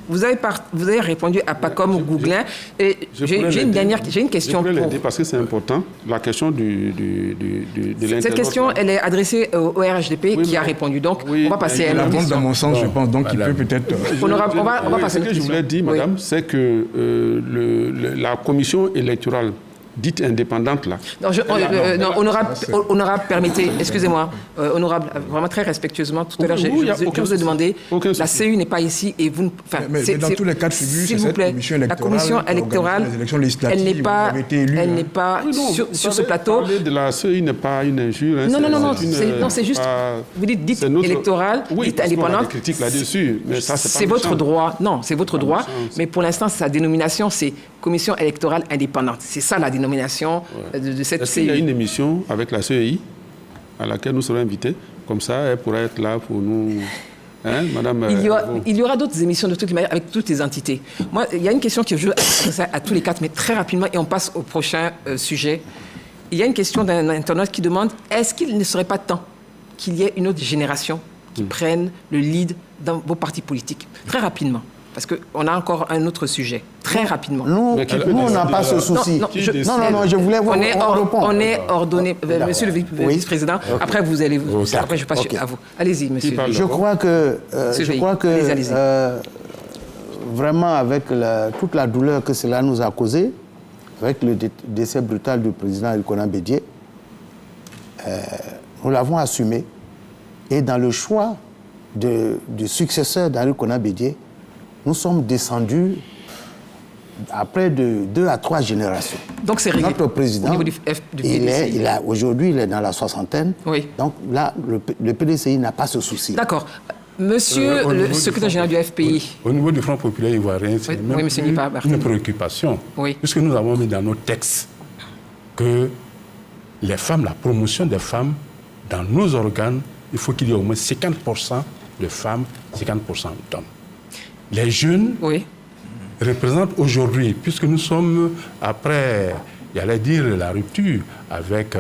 Vous avez répondu à PACOM ou Gouglin. Et j'ai une question pour... Parce que c'est important, la question de l'internaute. Cette question, elle est adressée au RHDP qui a répondu. Donc, on va passer à une autre question. Dans mon sens, je pense. Donc, il peut peut-être... On va passer à une autre question. Ce que je voulais dire, madame, c'est que la commission électorale dite indépendante là. Non, honorable, permettez, excusez-moi, honorable, vraiment très respectueusement, tout à l'heure, je vous ai demandé, la CEI n'est pas ici et vous... Mais dans tous les cas de figure, c'est cette commission électorale, la commission électorale, elle n'est pas sur ce plateau. Parler de la CEI n'est pas une injure. Non, c'est juste, vous dites électorale, dites indépendante. Critique là-dessus, mais ça, c'est votre droit. Non, c'est votre droit, mais pour l'instant, sa dénomination, c'est commission électorale indépendante. C'est ça la dénomination de cette CEI. Il y a une émission avec la CEI à laquelle nous serons invités. Comme ça, elle pourra être là pour nous... Hein, madame, il y aura d'autres émissions de toutes les manières avec toutes les entités. Moi, il y a une question que je veux adresser à tous les quatre, mais très rapidement, et on passe au prochain sujet. Il y a une question d'un internaute qui demande, est-ce qu'il ne serait pas temps qu'il y ait une autre génération qui prenne le lead dans vos partis politiques? Très rapidement. Parce qu'on a encore un autre sujet. Très rapidement. Nous, on n'a pas ce souci. Non, je voulais voir. On est ordonné. Monsieur le vice-président, après vous allez... Après, je passe à vous. Allez-y, monsieur. Je crois que vraiment, avec toute la douleur que cela nous a causé, avec le décès brutal du président Elkona Bédié, nous l'avons assumé. Et dans le choix du successeur d'Elkona Bédié, nous sommes descendus après de 2 à 3 générations. Donc c'est réglé. Notre président, au niveau du PDCI. Aujourd'hui, il est dans la 60aine. Oui. Donc là, le PDCI n'a pas ce souci. D'accord. Monsieur le secrétaire général du FPI. Au niveau du Front populaire ivoirien, c'est même une préoccupation. Oui. Puisque nous avons mis dans nos textes que les femmes, la promotion des femmes dans nos organes, il faut qu'il y ait au moins 50% de femmes, 50% d'hommes. Les jeunes représentent aujourd'hui, puisque nous sommes après, j'allais dire, la rupture avec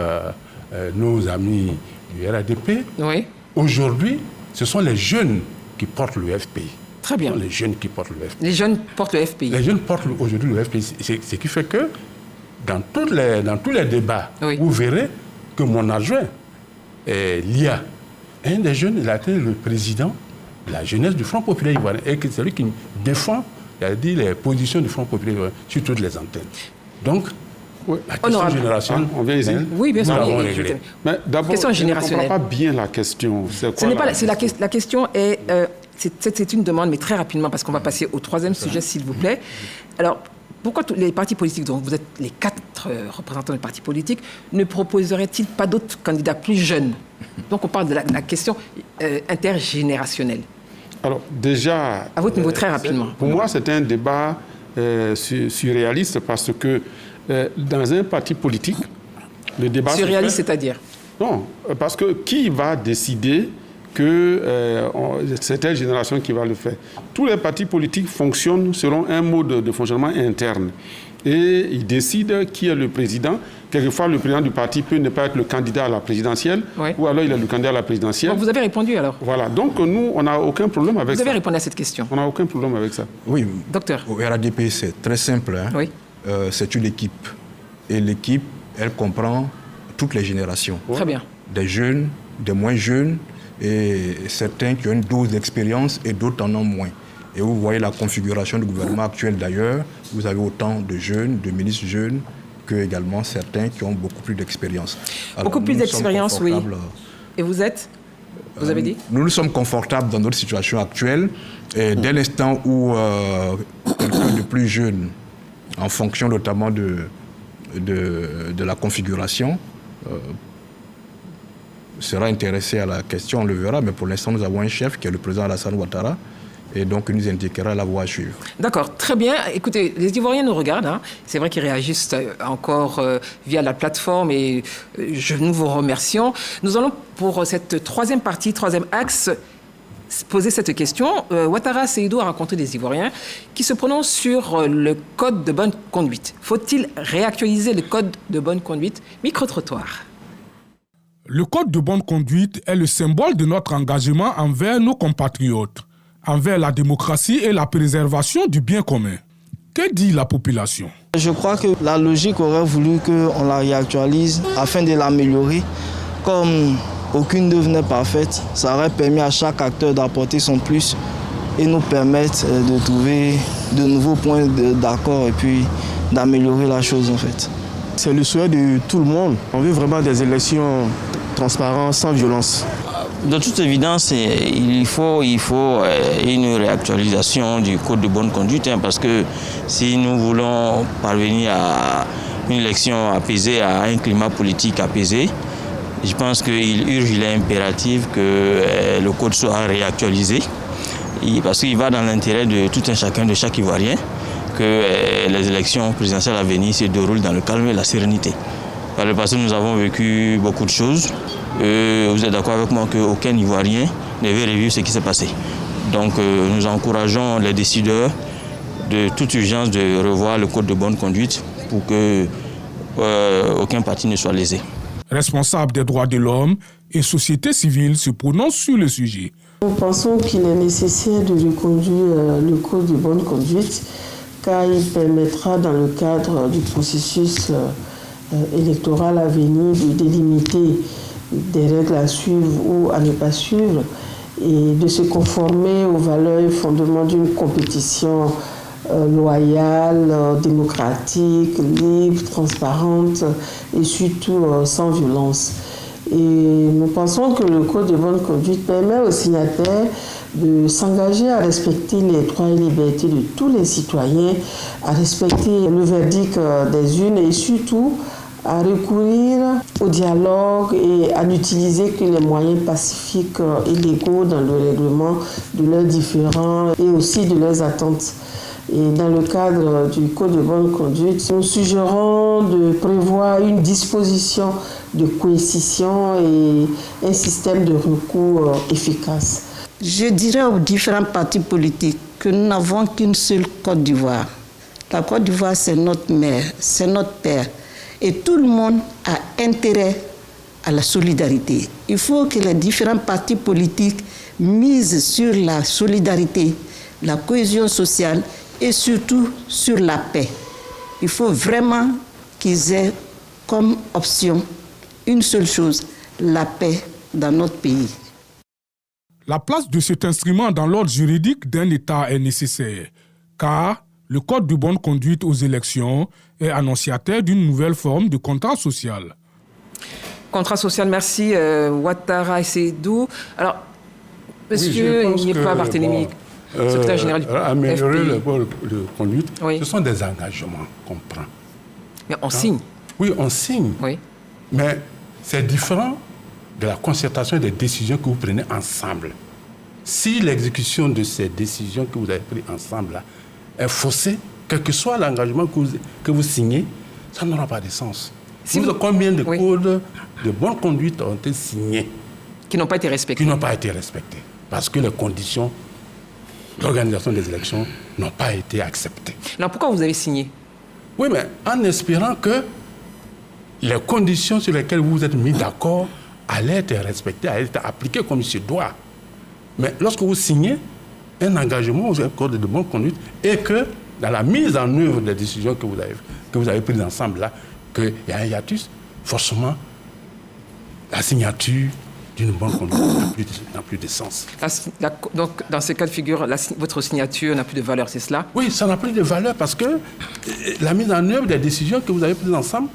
nos amis du RHDP. Oui. Aujourd'hui, ce sont les jeunes qui portent le FPI. Très bien. Ce sont les jeunes qui portent le FPI. Les jeunes portent le FPI. Les jeunes portent aujourd'hui le FPI. Ce qui fait que dans tous les débats, vous verrez que mon adjoint, Lia, un des jeunes, il a été le président de la jeunesse du Front populaire ivoirien et que c'est lui qui défend, les positions du Front populaire ivoirien sur toutes les antennes. Donc, la question générationnelle, on vient ici. Oui, bien sûr. Mais d'abord, je ne comprends pas bien la question. La question est, c'est une demande, mais très rapidement, parce qu'on va passer au 3e sujet, s'il vous plaît. Alors, pourquoi tous les partis politiques, donc vous êtes les 4 représentants des partis politiques, ne proposeraient-ils pas d'autres candidats plus jeunes? Donc on parle de la question intergénérationnelle. Alors déjà... À votre niveau, très rapidement. Pour moi, c'est un débat surréaliste parce que dans un parti politique, le débat... Surréaliste, c'est-à-dire? Non, parce que qui va décider que c'est telle génération qui va le faire? Tous les partis politiques fonctionnent selon un mode de fonctionnement interne. Et ils décident qui est le président. Quelquefois, le président du parti peut ne pas être le candidat à la présidentielle, ou alors il est le candidat à la présidentielle. Donc vous avez répondu alors? Voilà, donc nous, on n'a aucun problème avec ça. Vous avez répondu à cette question? On n'a aucun problème avec ça. Oui, docteur. Au RHDP, c'est très simple. Hein. Oui. C'est une équipe. Et l'équipe, elle comprend toutes les générations. Très bien. Des jeunes, des moins jeunes, et certains qui ont une dose d'expérience et d'autres en ont moins. Et vous voyez la configuration du gouvernement actuel d'ailleurs, vous avez autant de jeunes, de ministres jeunes que également certains qui ont beaucoup plus d'expérience. Beaucoup plus d'expérience, oui. Et vous êtes ? Vous avez dit ? Nous sommes confortables dans notre situation actuelle. Et dès l'instant où quelqu'un de plus jeune, en fonction notamment de la configuration, sera intéressé à la question, on le verra. Mais pour l'instant, nous avons un chef qui est le président Alassane Ouattara. Et donc, il nous indiquera la voie à suivre. D'accord, très bien. Écoutez, les Ivoiriens nous regardent. Hein. C'est vrai qu'ils réagissent encore via la plateforme et nous vous remercions. Nous allons, pour cette troisième partie, troisième axe, poser cette question. Ouattara Seydou a rencontré des Ivoiriens qui se prononcent sur le code de bonne conduite. Faut-il réactualiser le code de bonne conduite ? Micro-trottoir. Le code de bonne conduite est le symbole de notre engagement envers nos compatriotes, envers la démocratie et la préservation du bien commun. Que dit la population ? Je crois que la logique aurait voulu qu'on la réactualise afin de l'améliorer. Comme aucune œuvre n'est parfaite, ça aurait permis à chaque acteur d'apporter son plus et nous permettre de trouver de nouveaux points d'accord et puis d'améliorer la chose en fait. C'est le souhait de tout le monde. On veut vraiment des élections transparentes, sans violence. De toute évidence, il faut une réactualisation du code de bonne conduite, parce que si nous voulons parvenir à une élection apaisée, à un climat politique apaisé, je pense qu'il est impératif que le code soit réactualisé, parce qu'il va dans l'intérêt de tout un chacun, de chaque Ivoirien, que les élections présidentielles à venir se déroulent dans le calme et la sérénité. Par le passé, nous avons vécu beaucoup de choses. Vous êtes d'accord avec moi qu'aucun Ivoirien ne veut revivre ce qui s'est passé. Donc nous encourageons les décideurs de toute urgence de revoir le code de bonne conduite pour que aucun parti ne soit lésé. Responsables des droits de l'homme et société civile se prononcent sur le sujet. Nous pensons qu'il est nécessaire de reconduire le code de bonne conduite car il permettra dans le cadre du processus électoral à venir de délimiter des règles à suivre ou à ne pas suivre et de se conformer aux valeurs et fondements d'une compétition loyale, démocratique, libre, transparente et surtout sans violence. Et nous pensons que le code de bonne conduite permet aux signataires de s'engager à respecter les droits et libertés de tous les citoyens, à respecter le verdict des urnes et surtout à recourir au dialogue et à n'utiliser que les moyens pacifiques et légaux dans le règlement de leurs différends et aussi de leurs attentes. Et dans le cadre du code de bonne conduite, nous suggérons de prévoir une disposition de coercition et un système de recours efficace. Je dirais aux différents partis politiques que nous n'avons qu'une seule Côte d'Ivoire. La Côte d'Ivoire, c'est notre mère, c'est notre père. Et tout le monde a intérêt à la solidarité. Il faut que les différents partis politiques misent sur la solidarité, la cohésion sociale et surtout sur la paix. Il faut vraiment qu'ils aient comme option une seule chose, la paix dans notre pays. La place de cet instrument dans l'ordre juridique d'un État est nécessaire, car le Code de bonne conduite aux élections est annonciateur d'une nouvelle forme de contrat social. Contrat social, merci Ouattara Seydou. Alors, monsieur, il n'y a pas Barthélémy, secrétaire général du améliorer FPI. le code de conduite, oui. Ce sont des engagements qu'on prend. Mais on signe. Oui, on signe. Oui. Mais c'est différent de la concertation des décisions que vous prenez ensemble. Si l'exécution de ces décisions que vous avez prises ensemble là, est faussée, quel que soit l'engagement que vous signez, ça n'aura pas de sens. Combien de codes de bonne conduite ont été signés qui n'ont pas été respectés? Qui n'ont pas été respectés. Parce que les conditions d'organisation des élections n'ont pas été acceptées. Alors pourquoi vous avez signé? Oui, mais en espérant que les conditions sur lesquelles vous vous êtes mis d'accord allaient être respectées, allaient être appliquées comme il se doit. Mais lorsque vous signez un engagement au code de bonne conduite et que dans la mise en œuvre des décisions que vous avez prises ensemble là, qu'il y a un hiatus, forcément, la signature d'une bonne conduite n'a plus de sens. Donc, dans ces cas de figure, votre signature n'a plus de valeur, c'est cela? Oui, ça n'a plus de valeur parce que la mise en œuvre des décisions que vous avez prises ensemble,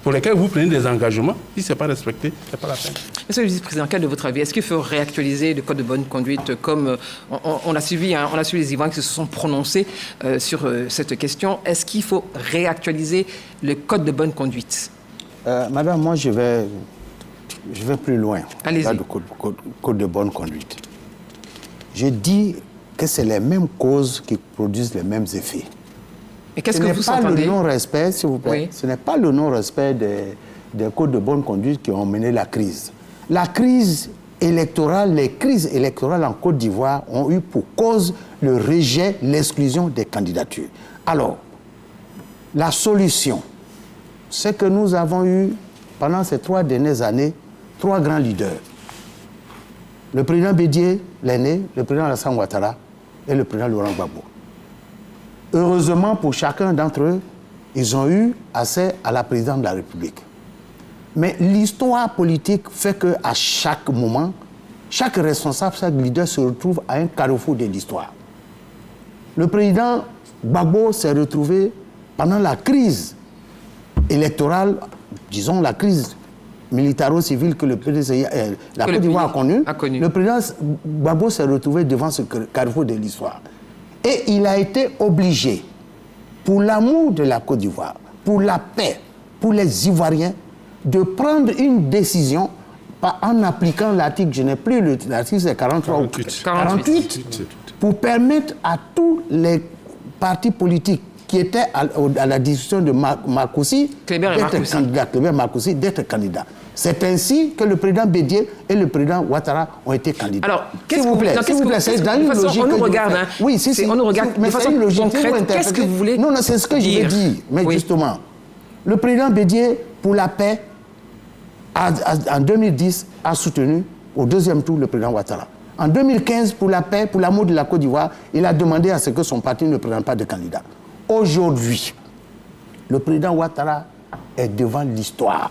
pour lesquelles vous prenez des engagements, si ce n'est pas respecté, ce n'est pas la peine. Monsieur le vice-président, quel est votre avis? Est-ce qu'il faut réactualiser le code de bonne conduite comme on a suivi les Ivoiriens qui se sont prononcés sur cette question? Est-ce qu'il faut réactualiser le code de bonne conduite? Madame, moi je vais plus loin. Allez-y. Le code de bonne conduite. Je dis que c'est les mêmes causes qui produisent les mêmes effets. Et qu'est-ce que vous entendez? Ce n'est pas le non-respect, s'il vous plaît. Oui. Ce n'est pas le non-respect des codes de bonne conduite qui ont mené la crise. La crise électorale, les crises électorales en Côte d'Ivoire ont eu pour cause le rejet, l'exclusion des candidatures. Alors, la solution, c'est que nous avons eu, pendant ces 3 dernières années, 3 grands leaders. Le président Bédié, l'aîné, le président Alassane Ouattara et le président Laurent Gbagbo. Heureusement pour chacun d'entre eux, ils ont eu accès à la présidence de la République. Mais l'histoire politique fait qu'à chaque moment, chaque responsable, chaque leader se retrouve à un carrefour de l'histoire. Le président Gbagbo s'est retrouvé pendant la crise électorale, disons la crise militaro-civile que le PDCI, la Côte d'Ivoire a connue. Le président Gbagbo s'est retrouvé devant ce carrefour de l'histoire. Et il a été obligé, pour l'amour de la Côte d'Ivoire, pour la paix, pour les Ivoiriens, de prendre une décision en appliquant l'article, je n'ai plus l'article, c'est 43 ou 48, pour permettre à tous les partis politiques qui étaient à la discussion de Cléber Marcoussi d'être candidats. C'est ainsi que le président Bédié et le président Ouattara ont été candidats. Alors, s'il vous plaît, c'est dans une logique. On nous regarde, hein. Oui, si, on nous regarde. Mais c'est une logique concrète. Qu'est-ce que vous voulez dire? Non, c'est ce que je veux dire. Mais justement, le président Bédié, pour la paix, en 2010, a soutenu au 2e tour le président Ouattara. En 2015, pour la paix, pour l'amour de la Côte d'Ivoire, il a demandé à ce que son parti ne présente pas de candidat. Aujourd'hui, le président Ouattara est devant l'histoire.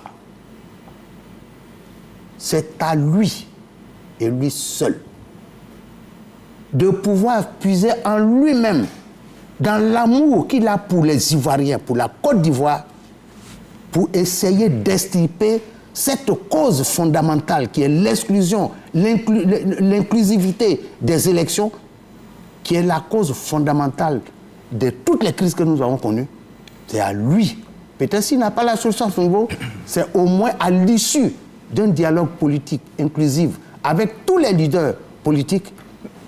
C'est à lui, et lui seul, de pouvoir puiser en lui-même, dans l'amour qu'il a pour les Ivoiriens, pour la Côte d'Ivoire, pour essayer d'extirper cette cause fondamentale qui est l'exclusion, l'inclusivité des élections, qui est la cause fondamentale de toutes les crises que nous avons connues. C'est à lui. Peut-être s'il n'a pas la solution à ce niveau, c'est au moins à l'issue d'un dialogue politique inclusif avec tous les leaders politiques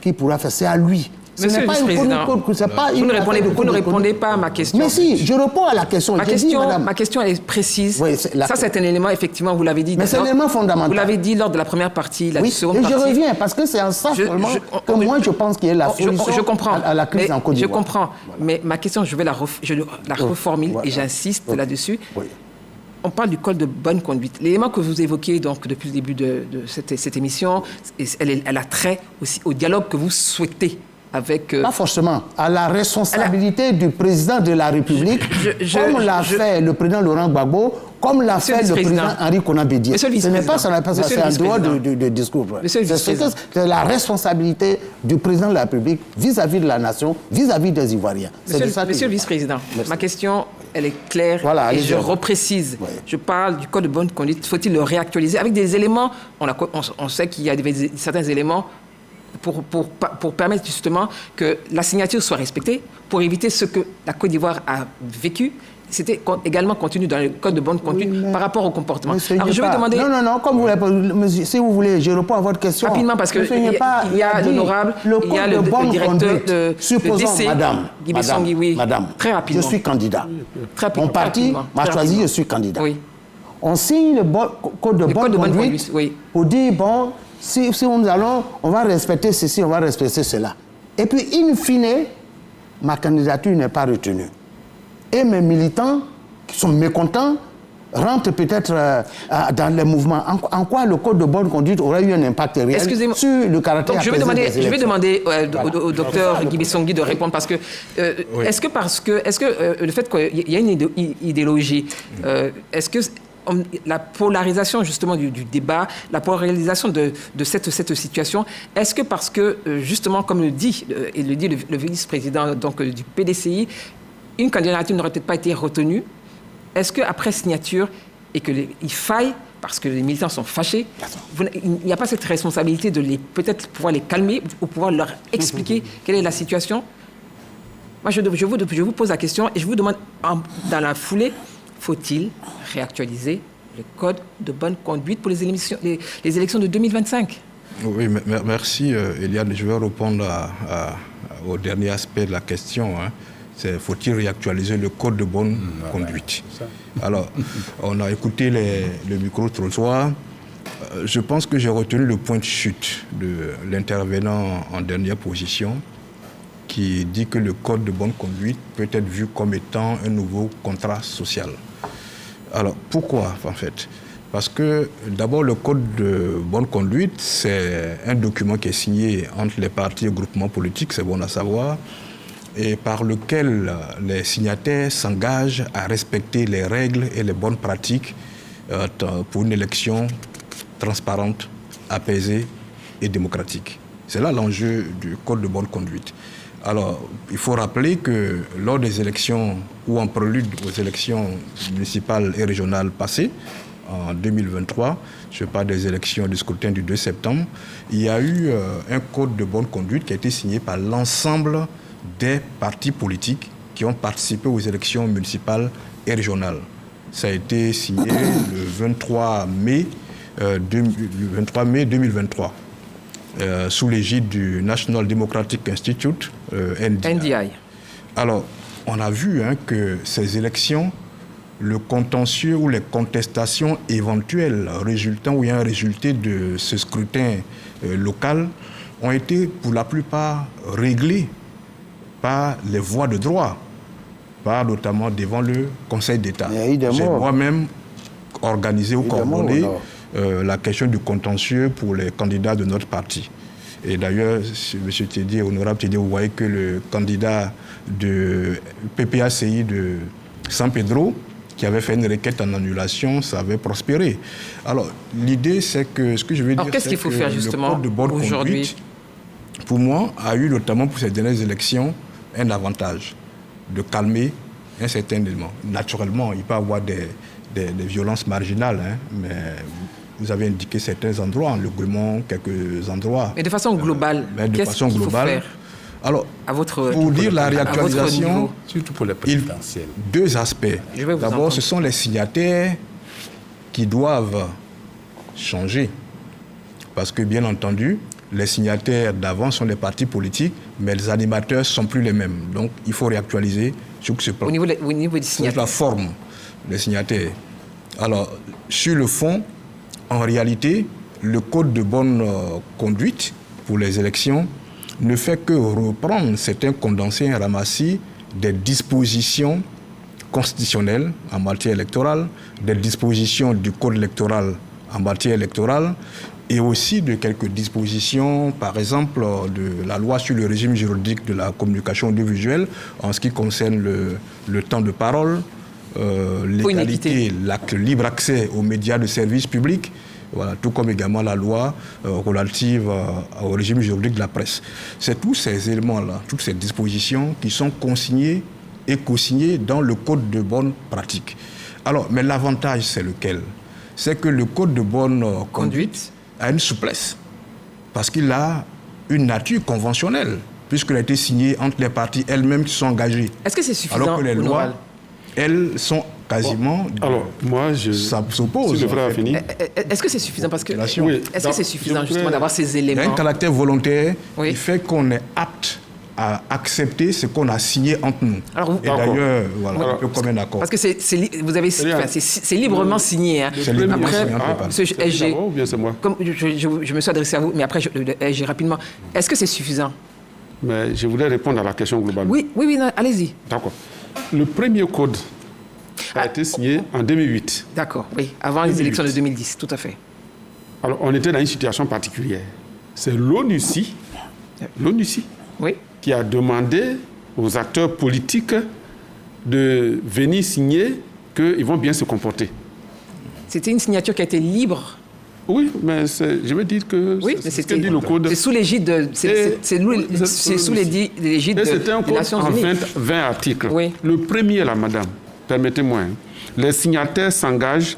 qui pourra faire. C'est à lui. Monsieur le vice-président, vous ne répondez pas à ma question. Mais si, je réponds à la question. Ma question elle est précise. Oui, ça, c'est un élément, effectivement, vous l'avez dit. Mais c'est un élément fondamental. Vous l'avez dit lors de la première partie, la seconde et partie. Je reviens, parce que c'est en ça seulement que moi, je pense qu'il y a la solution à la crise en Côte d'Ivoire. Je comprends, mais ma question, je la reformule et j'insiste là-dessus. Oui. On parle du code de bonne conduite. L'élément que vous évoquez donc, depuis le début de cette émission, elle a trait aussi au dialogue que vous souhaitez avec... Pas forcément. À la responsabilité du président de la République, comme l'a fait le président Laurent Gbagbo, comme l'a fait le président Henri Konan Bédié. Ce n'est pas ça, c'est en dehors du discours. C'est la responsabilité du président de la République vis-à-vis de la nation, vis-à-vis des Ivoiriens. Monsieur le vice-président, ma question, elle est claire et je reprécise. Oui. Je parle du code de bonne conduite. Faut-il le réactualiser avec des éléments? On sait qu'il y a certains éléments pour permettre justement que la signature soit respectée, pour éviter ce que la Côte d'Ivoire a vécu. C'était également contenu dans le code de bonne conduite par rapport au comportement. Alors je vais demander... Non, comme vous voulez, si vous voulez, je réponds à votre question. Rapidement, parce qu'il y a l'honorable, il y a le directeur de DC, Guy Bessongui, oui. Madame, très rapidement. Je suis candidat. Mon parti m'a choisi, je suis candidat. Oui. On signe le code de bonne conduite pour dire, bon, si nous allons, on va respecter ceci, on va respecter cela. Et puis, in fine, ma candidature n'est pas retenue. Et mes militants, qui sont mécontents, rentrent peut-être dans les mouvements. En quoi le code de bonne conduite aurait eu un impact réel sur le caractère donc, je vais demander au docteur Guy Bessongui de répondre, parce que est-ce que le fait qu'il y a une idéologie, est-ce que la polarisation justement du débat, la polarisation de cette situation, est-ce que parce que, justement, comme le dit le vice-président donc, du PDCI, une candidature n'aurait peut-être pas été retenue, est-ce qu'après signature, et qu'il faille, parce que les militants sont fâchés, il n'y a pas cette responsabilité de peut-être pouvoir les calmer ou pouvoir leur expliquer quelle est la situation? Moi, je vous pose la question et je vous demande, dans la foulée, faut-il réactualiser le code de bonne conduite pour les élections de 2025? Oui, merci Eliane. Je vais répondre au dernier aspect de la question. Faut-il réactualiser le code de bonne conduite? Alors, on a écouté le micro-trottoir. Je pense que j'ai retenu le point de chute de l'intervenant en dernière position qui dit que le code de bonne conduite peut être vu comme étant un nouveau contrat social. Alors, pourquoi, en fait? Parce que, d'abord, le code de bonne conduite, c'est un document qui est signé entre les partis et groupements politiques, c'est bon à savoir, et par lequel les signataires s'engagent à respecter les règles et les bonnes pratiques pour une élection transparente, apaisée et démocratique. C'est là l'enjeu du code de bonne conduite. Alors, il faut rappeler que lors des élections ou en prélude aux élections municipales et régionales passées, en 2023, je parle des élections du scrutin du 2 septembre, il y a eu un code de bonne conduite qui a été signé par l'ensemble des partis politiques qui ont participé aux élections municipales et régionales. Ça a été signé le 23 mai 2023 sous l'égide du National Democratic Institute, NDI. Alors, on a vu que ces élections, le contentieux ou les contestations éventuelles résultant ou ayant résulté de ce scrutin local ont été pour la plupart réglées par les voies de droit, par notamment devant le Conseil d'État. J'ai moi-même organisé ou coordonné la question du contentieux pour les candidats de notre parti. Et d'ailleurs, M. Tédier, honorable Tédier, vous voyez que le candidat de PPACI de San Pedro, qui avait fait une requête en annulation, ça avait prospéré. Alors, l'idée, c'est que ce que je veux dire, qu'est-ce qu'il faut faire justement le code de bonne conduite, pour moi, a eu notamment pour ces dernières élections un avantage de calmer un certain élément. Naturellement, il peut y avoir des violences marginales, mais vous avez indiqué certains endroits, le Goulemont, quelques endroits. Mais de façon globale, qu'est-ce qu'il faut faire? Alors, pour dire la réactualisation, surtout pour les présidentielles, deux aspects. D'abord, ce sont les signataires qui doivent changer. Parce que, bien entendu, les signataires d'avant sont les partis politiques, mais les animateurs ne sont plus les mêmes. Donc, il faut réactualiser sur ce plan. Au niveau des signataires. Sur la forme des signataires. Alors, sur le fond, en réalité, le code de bonne conduite pour les élections ne fait que reprendre certains condensés et ramassis des dispositions constitutionnelles en matière électorale, des dispositions du code électoral en matière électorale, et aussi de quelques dispositions, par exemple, de la loi sur le régime juridique de la communication audiovisuelle en ce qui concerne le temps de parole, l'égalité, le libre accès aux médias de service public, voilà, tout comme également la loi relative au régime juridique de la presse. C'est tous ces éléments-là, toutes ces dispositions qui sont consignées et co-signées dans le code de bonne pratique. Alors, mais l'avantage, c'est lequel? C'est que le code de bonne conduite a une souplesse, parce qu'il a une nature conventionnelle, puisqu'il a été signé entre les parties elles-mêmes qui sont engagées. Est-ce que c'est suffisant? Alors que les lois, elles sont quasiment... Alors, moi, ça s'oppose. Si le frère a fini. Est-ce que c'est suffisant? Parce que oui. Est-ce que c'est suffisant justement d'avoir ces éléments? Il y a un caractère volontaire qui fait qu'on est apte à accepter ce qu'on a signé entre nous. Alors, et d'ailleurs, voilà, un peu comme un accord. Parce que c'est librement signé. Hein. C'est librement signé. Monsieur SG, ou bien c'est moi? Comme je me suis adressé à vous, mais après, SG, rapidement. Est-ce que c'est suffisant? Mais je voulais répondre à la question globale. Oui, non, allez-y. D'accord. Le premier code a été signé en 2008. D'accord, oui, avant les élections de 2010, tout à fait. Alors, on était dans une situation particulière. C'est l'ONUCI, oui, qui a demandé aux acteurs politiques de venir signer qu'ils vont bien se comporter. C'était une signature qui a été libre. Oui, mais je veux dire que c'est ce que dit le code. C'est sous l'égide de... C'est sous l'égide des Nations Unies. En 20 articles. Oui. Le premier, là, madame, permettez-moi, les signataires s'engagent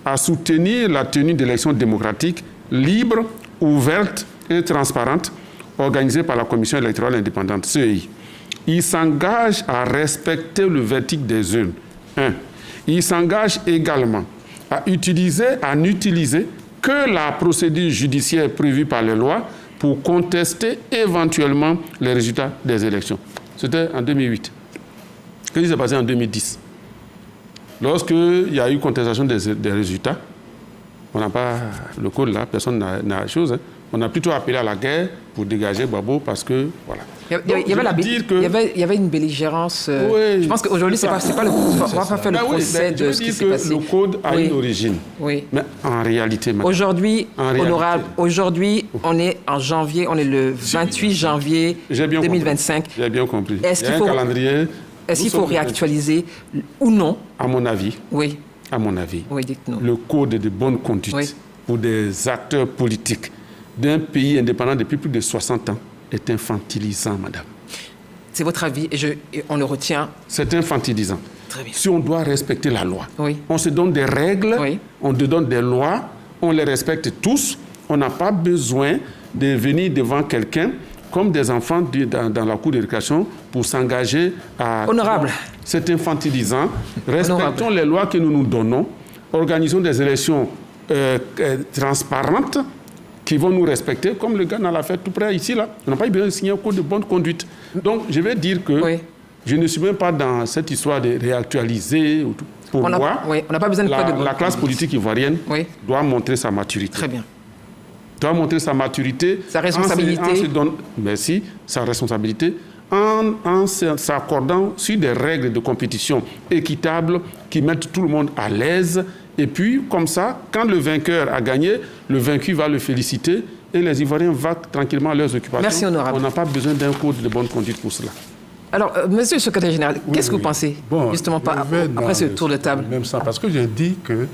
à soutenir la tenue d'élections démocratiques libres, ouvertes et transparentes organisées par la Commission électorale indépendante, CEI. Ils s'engagent à respecter le verdict des urnes. 1. Ils s'engagent également à n'utiliser que la procédure judiciaire prévue par les lois pour contester éventuellement les résultats des élections. C'était en 2008. Qu'est-ce qui s'est passé en 2010? Lorsqu'il y a eu contestation des résultats, on n'a pas le code là, personne n'a chose. Hein. On a plutôt appelé à la guerre pour dégager Gbagbo parce que, voilà. Il y avait une belligérance. Oui, je pense qu'aujourd'hui, on ne va pas faire le procès de ce qui s'est passé. Le code a une origine. Oui. Mais en réalité, aujourd'hui, honorable, aujourd'hui, on est en janvier, on est le 28 janvier 2025. J'ai bien compris. Est-ce qu'il faut réactualiser ou non? À mon avis. Oui. À mon avis. Oui, dites-nous. Le code de bonne conduite pour des acteurs politiques d'un pays indépendant depuis plus de 60 ans est infantilisant, madame. C'est votre avis et on le retient. C'est infantilisant. Très bien. Si on doit respecter la loi, on se donne des règles, on te donne des lois, on les respecte tous. On n'a pas besoin de venir devant quelqu'un comme des enfants dans la cour d'éducation pour s'engager à... Honorable. C'est infantilisant. Respectons les lois que nous nous donnons. Organisons des élections transparentes qui vont nous respecter, comme le Ghana l'a fait tout près ici, là. On n'a pas eu besoin de signer un code de bonne conduite. Donc, je vais dire que je ne suis même pas dans cette histoire de réactualiser. Pour moi, on n'a pas besoin de code de bonne conduite. La classe politique ivoirienne doit montrer sa maturité. Très bien. Doit montrer sa maturité. Sa responsabilité. Merci, sa responsabilité. En s'accordant sur des règles de compétition équitables qui mettent tout le monde à l'aise. Et puis, comme ça, quand le vainqueur a gagné, le vaincu va le féliciter et les Ivoiriens vont tranquillement à leurs occupations. Merci, honorable. On n'a pas besoin d'un code de bonne conduite pour cela. Alors, monsieur le secrétaire général, qu'est-ce que vous pensez, justement, après ce tour de table? Même ça, parce que j'ai dit que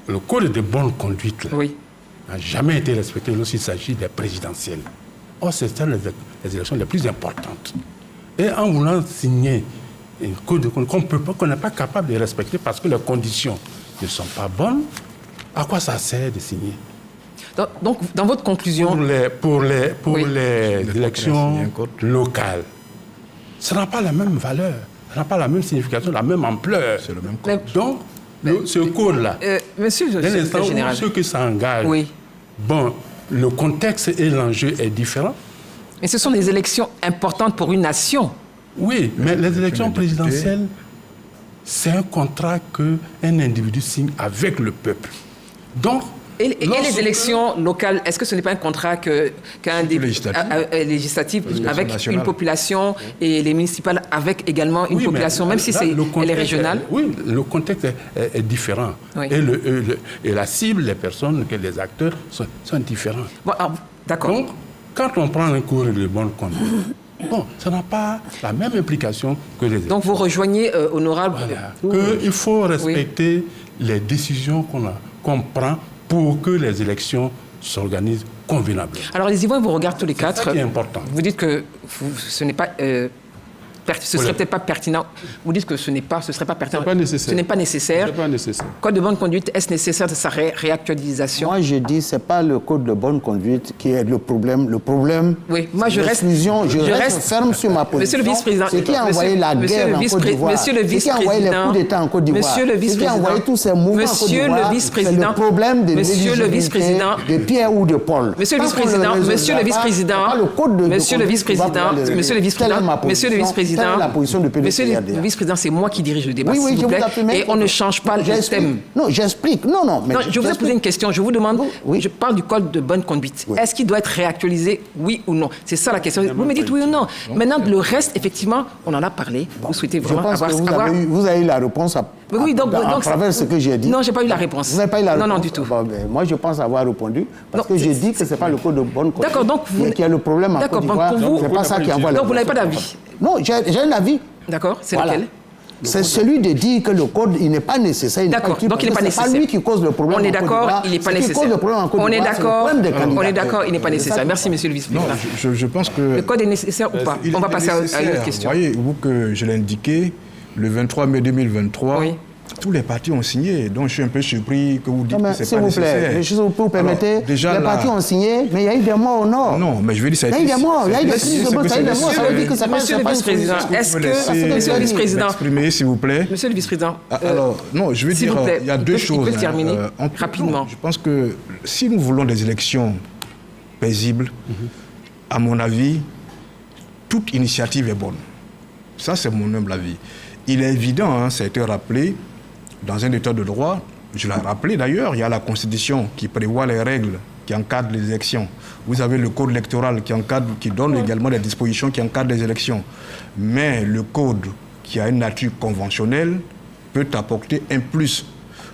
le code de bonne conduite n'a jamais été respecté lorsqu'il s'agit des présidentielles. Or, c'est les élections les plus importantes. Et en voulant signer un code de conduite qu'on n'est pas capable de respecter parce que les conditions ne sont pas bonnes, à quoi ça sert de signer? Donc, dans votre conclusion... Pour les élections locales, ça n'a pas la même valeur, ça n'a pas la même signification, la même ampleur. C'est le même code. Donc, ce code-là, monsieur le secrétaire général, ceux qui s'engagent, le contexte et l'enjeu est différent. Mais ce sont des élections importantes pour une nation. Oui, mais les élections présidentielles, c'est un contrat qu'un individu signe avec le peuple. Donc, et les élections locales, est-ce que ce n'est pas un contrat qu'un législatif avec une population et les municipales avec également une population, même si elle est régionale? Oui, le contexte est différent. Oui. Et la cible, les personnes, les acteurs sont différents. Bon, d'accord. Donc, quand on prend un cours de bonne conduite, ça n'a pas la même implication que les élections. Donc vous rejoignez, honorable... qu'il faut respecter les décisions qu'on prend pour que les élections s'organisent convenablement. Alors les Ivoiriens vous regardent tous les quatre. C'est ça qui est important. Vous dites que ce n'est pas... ce serait peut-être pas pertinent. Vous dites que ce serait pas pertinent. Pas nécessaire. Ce n'est pas nécessaire. C'est pas nécessaire. Code de bonne conduite, est-ce nécessaire de sa réactualisation? Moi, je dis c'est pas le code de bonne conduite qui est le problème. Le problème, moi je reste ferme sur ma position. Monsieur le vice-président, c'est qui a envoyé la guerre en Côte d'Ivoire. Monsieur le vice-président, c'est qui a envoyé les coups d'État en Côte d'Ivoire. Monsieur le vice-président, c'est qui a envoyé tous ces mouvements en Côte d'Ivoire. Monsieur le vice-président, c'est le problème de l'éligibilité de Pierre ou de Paul. Monsieur le vice-président, monsieur le vice-président, monsieur le vice-président, monsieur le vice-président, monsieur le vice-président, la position de Monsieur le vice-président, c'est moi qui dirige le débat, s'il vous plaît, et on ne change pas le thème. Non, j'explique. Non, mais je vous ai posé une question. Je vous demande, je parle du code de bonne conduite. Oui. Est-ce qu'il doit être réactualisé, oui ou non? C'est ça la question. Vous me dites oui ou non. Maintenant, le reste, effectivement, on en a parlé. Vous souhaitez vraiment avoir... Vous avez eu la réponse à travers ce que j'ai dit. Non, je n'ai pas eu la réponse. Vous n'avez pas eu la réponse? Non, du tout. Moi, je pense avoir répondu parce que j'ai dit que ce n'est pas le code de bonne conduite. D'accord, donc vous... qui est le problème en Côte d'Ivoire. C'est pas ça qui envoie. Donc vous n'avez pas d'avis? Non, j'ai un avis. D'accord, c'est lequel? C'est celui de dire que le code, il n'est pas nécessaire. D'accord, donc il n'est pas nécessaire. C'est pas lui qui cause le problème. On est d'accord, il n'est pas nécessaire. On est d'accord, il n'est pas nécessaire. Merci, monsieur le vice-président. Non, je pense que... Le code est nécessaire ou pas? On va passer à une autre question. Voyez-vous que je l'ai indiqué, le 23 mai 2023, tous les partis ont signé. Donc je suis un peu surpris que vous dites que c'est pas nécessaire. S'il vous plaît, vous permettez, les partis ont signé, mais il y a eu des morts au Nord. Non, mais je vais dire ça. Il y a eu des morts, il y a eu des morts, ça veut dire que c'est pas... Monsieur le vice-président, est-ce que... Monsieur le vice-président... Exprimer, s'il vous plaît. Monsieur le vice-président... Alors, non, je veux dire, il y a deux choses. Il peut terminer rapidement. Je pense que si nous voulons des élections paisibles, à mon avis, toute initiative est bonne. Ça, c'est mon humble avis. Il est évident, ça a été rappelé, dans un état de droit, je l'ai rappelé d'ailleurs, il y a la Constitution qui prévoit les règles qui encadrent les élections. Vous avez le code électoral qui donne également des dispositions qui encadrent les élections. Mais le code qui a une nature conventionnelle peut apporter un plus.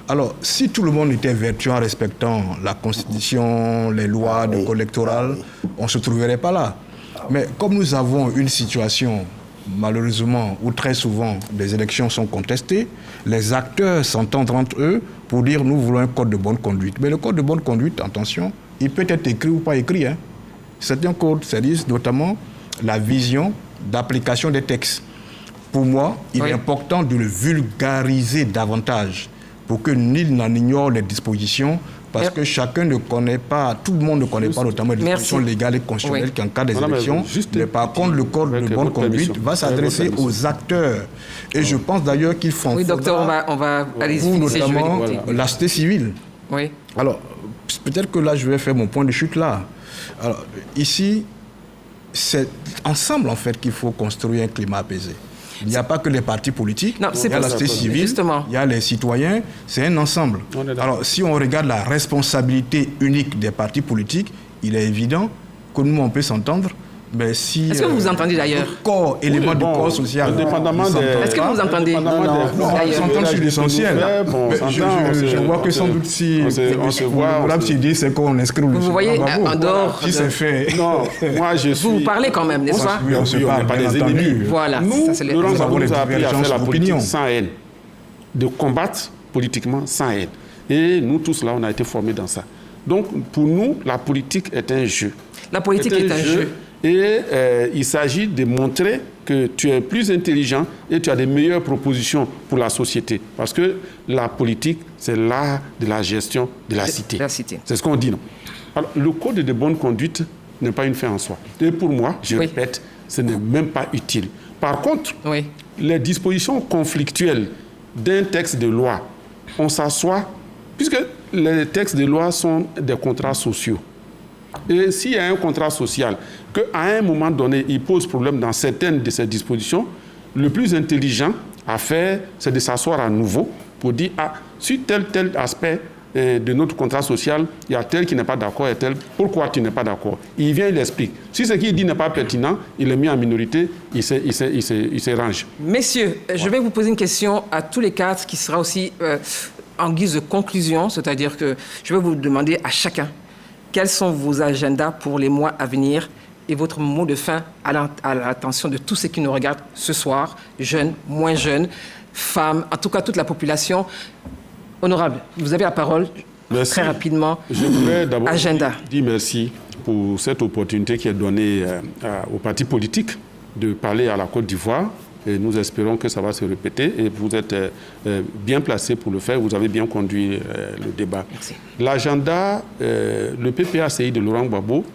Alors, si tout le monde était vertueux en respectant la Constitution, les lois du code électoral, on ne se trouverait pas là. Mais comme nous avons une situation, malheureusement, où très souvent des élections sont contestées, les acteurs s'entendent entre eux pour dire nous voulons un code de bonne conduite. Mais le code de bonne conduite, attention, il peut être écrit ou pas écrit. Certains codes saisissent notamment la vision d'application des textes. Pour moi, il est important de le vulgariser davantage pour que nul n'en ignore les dispositions. Parce que chacun ne connaît pas, tout le monde ne connaît pas notamment les dispositions légales et constitutionnelles qui encadrent les élections. Mais par contre, le code de bonne conduite va s'adresser aux acteurs. Et je pense d'ailleurs qu'ils font... Oui, docteur, on va aller finir, notamment la société civile. Oui. Alors, peut-être que là, je vais faire mon point de chute là. Alors, ici, c'est ensemble, en fait, qu'il faut construire un climat apaisé. Il n'y a pas que les partis politiques, il y a la société civile, il y a les citoyens, c'est un ensemble. Alors, si on regarde la responsabilité unique des partis politiques, il est évident que nous, on peut s'entendre, mais si... Est-ce que vous entendez d'ailleurs? Élément du corps social. Est-ce que vous entendez? Non, on s'entend sur l'essentiel. Je vois que sans doute si... On se voit... c'est qu'on inscrit le... Vous voyez, en dehors... Si c'est fait... Non, moi je suis... Vous parlez quand même, n'est-ce pas? Oui, on se parle, pas des ennemis. Voilà. Nous avons appris à faire la politique sans haine. De combattre politiquement sans haine. Et nous tous là, on a été formés dans ça. Donc, pour nous, la politique est un jeu. La politique est un jeu. Et il s'agit de montrer que tu es plus intelligent et tu as des meilleures propositions pour la société. Parce que la politique, c'est l'art de la gestion de la cité. C'est ce qu'on dit, non? Alors, le code de bonne conduite n'est pas une fin en soi. Et pour moi, je répète, ce n'est même pas utile. Par contre, les dispositions conflictuelles d'un texte de loi, on s'assoit, puisque les textes de loi sont des contrats sociaux. Et s'il y a un contrat social, qu'à un moment donné, il pose problème dans certaines de ces dispositions, le plus intelligent à faire, c'est de s'asseoir à nouveau pour dire, sur tel aspect de notre contrat social, il y a tel qui n'est pas d'accord et tel, pourquoi tu n'es pas d'accord? Il vient, il explique. Si ce qu'il dit n'est pas pertinent, il est mis en minorité, il se range. Messieurs, je vais vous poser une question à tous les quatre qui sera aussi en guise de conclusion, c'est-à-dire que je vais vous demander à chacun quels sont vos agendas pour les mois à venir et votre mot de fin à l'attention de tous ceux qui nous regardent ce soir, jeunes, moins jeunes, femmes, en tout cas toute la population. Honorable, vous avez la parole. Merci. Très rapidement. Je voudrais d'abord dire merci pour cette opportunité qui est donnée aux partis politiques de parler à la Côte d'Ivoire. Et nous espérons que ça va se répéter et vous êtes bien placé pour le faire. Vous avez bien conduit le débat. Merci. L'agenda, le PPACI de Laurent Gbagbo.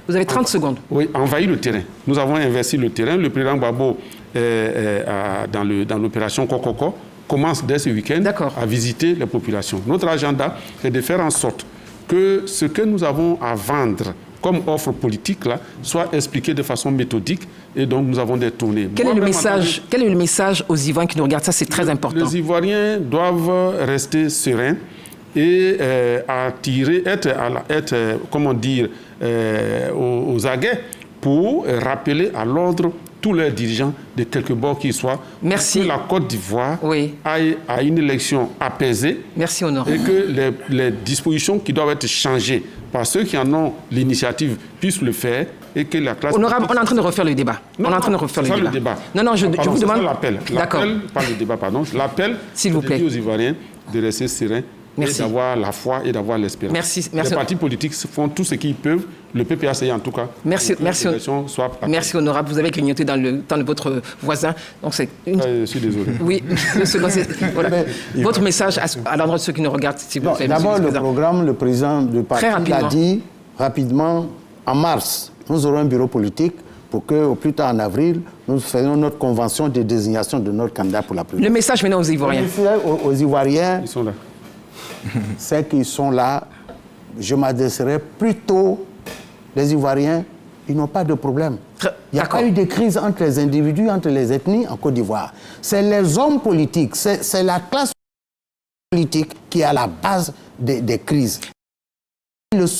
Vous avez 30 secondes. Oui, envahit le terrain. Nous avons investi le terrain. Le président Gbagbo, dans l'opération Kokoko, commence dès ce week-end à visiter les populations. Notre agenda, c'est de faire en sorte que ce que nous avons à vendre comme offre politique là, soit expliqué de façon méthodique et donc nous avons des tournées. Quel est le message aux Ivoiriens qui nous regardent? Ça, c'est très important. Les Ivoiriens doivent rester sereins et être aux aguets pour rappeler à l'ordre tous leurs dirigeants de quelque bord qu'ils soient. Merci. Que la Côte d'Ivoire aille à une élection apaisée. Merci, Honoré. Et que les dispositions qui doivent être changées par ceux qui en ont l'initiative puissent le faire et que la classe... Honorable, on est en train de refaire le débat. Non, on est en train de refaire le débat. Non, je vous demande... L'appel. D'accord. Pas le débat, pardon. L'appel, s'il vous plaît, aux Ivoiriens de rester sereins. Merci. Et d'avoir la foi et d'avoir l'espérance. Merci. Les partis politiques font tout ce qu'ils peuvent. Le PPACI, en tout cas. Merci, honorable. Vous avez clignoté dans le temps de votre voisin. Donc je suis désolé. Oui. Voilà. Votre message à l'endroit de ceux qui nous regardent, s'il vous plaît. D'abord, le programme, le président du parti l'a dit rapidement. En mars, nous aurons un bureau politique pour qu'au plus tard en avril, nous fassions notre convention de désignation de notre candidat pour la présidence. Le message maintenant aux Ivoiriens. Aux Ivoiriens, ils sont là. C'est qu'ils sont là. Je m'adresserai plutôt. Les Ivoiriens, ils n'ont pas de problème. Il n'y a pas eu de crise entre les individus, entre les ethnies en Côte d'Ivoire. C'est les hommes politiques, c'est la classe politique qui est à la base des crises.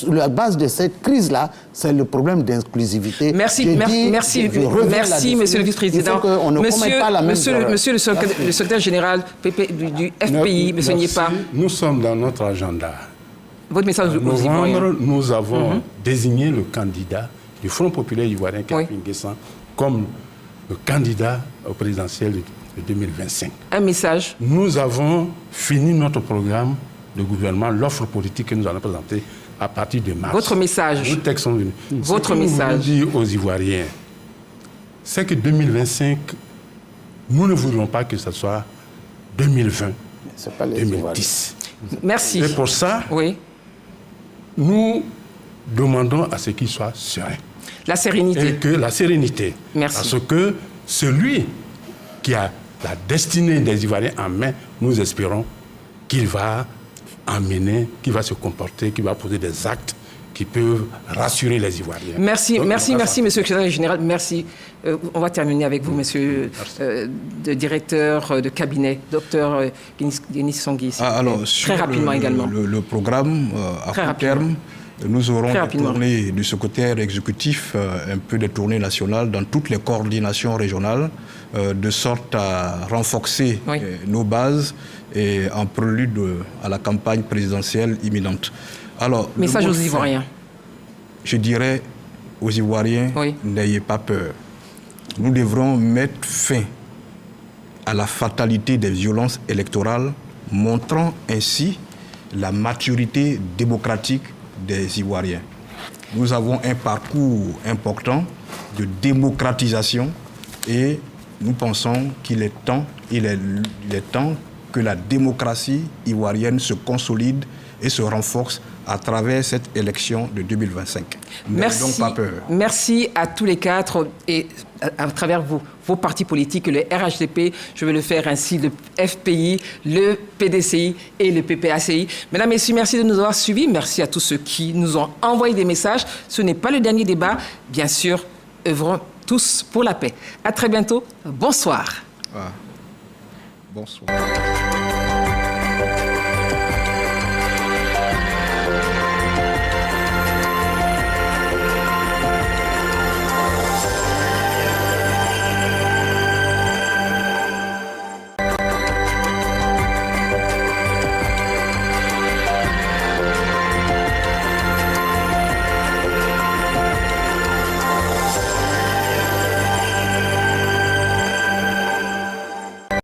La base de cette crise-là, c'est le problème d'inclusivité. Merci, monsieur le vice-président. Monsieur le secrétaire général du FPI, M. Niepa. Nous sommes dans notre agenda. Votre message aux Ivoiriens. Nous avons désigné le candidat du Front populaire ivoirien, Kafin Guessan, comme le candidat au présidentiel de 2025. Un message. Nous avons fini notre programme de gouvernement, l'offre politique que nous allons présenter à partir de mars. Votre message. Nos textes sont venus. Votre message. Ce que nous voulons dire aux Ivoiriens, c'est que 2025, nous ne voudrons pas que ce soit 2020, pas 2010. Merci. Et pour ça, nous demandons à ce qu'il soit serein. La sérénité. Et que la sérénité. Merci. Parce que celui qui a la destinée des Ivoiriens en main, nous espérons qu'il va emmener, qui va se comporter, qui va poser des actes qui peuvent rassurer les Ivoiriens. Merci, monsieur le secrétaire général. Merci. On va terminer avec vous, monsieur le directeur de cabinet, docteur Denis Songuis. Alors, très rapidement également. Le programme, à court terme, nous aurons des tournées du secrétaire exécutif, un peu de tournées nationales dans toutes les coordinations régionales, de sorte à renforcer nos bases et en prélude à la campagne présidentielle imminente. Alors, message aux Ivoiriens. Je dirais aux Ivoiriens, n'ayez pas peur. Nous devrons mettre fin à la fatalité des violences électorales, montrant ainsi la maturité démocratique des Ivoiriens. Nous avons un parcours important de démocratisation et nous pensons qu'il est temps que la démocratie ivoirienne se consolide et se renforce à travers cette élection de 2025. Merci. N'ayez donc pas peur. Merci à tous les quatre et à travers vos partis politiques, le RHDP, je vais le faire ainsi, le FPI, le PDCI et le PPACI. Mesdames, Messieurs, merci de nous avoir suivis. Merci à tous ceux qui nous ont envoyé des messages. Ce n'est pas le dernier débat. Bien sûr, œuvrons tous pour la paix. À très bientôt. Bonsoir. Bonsoir.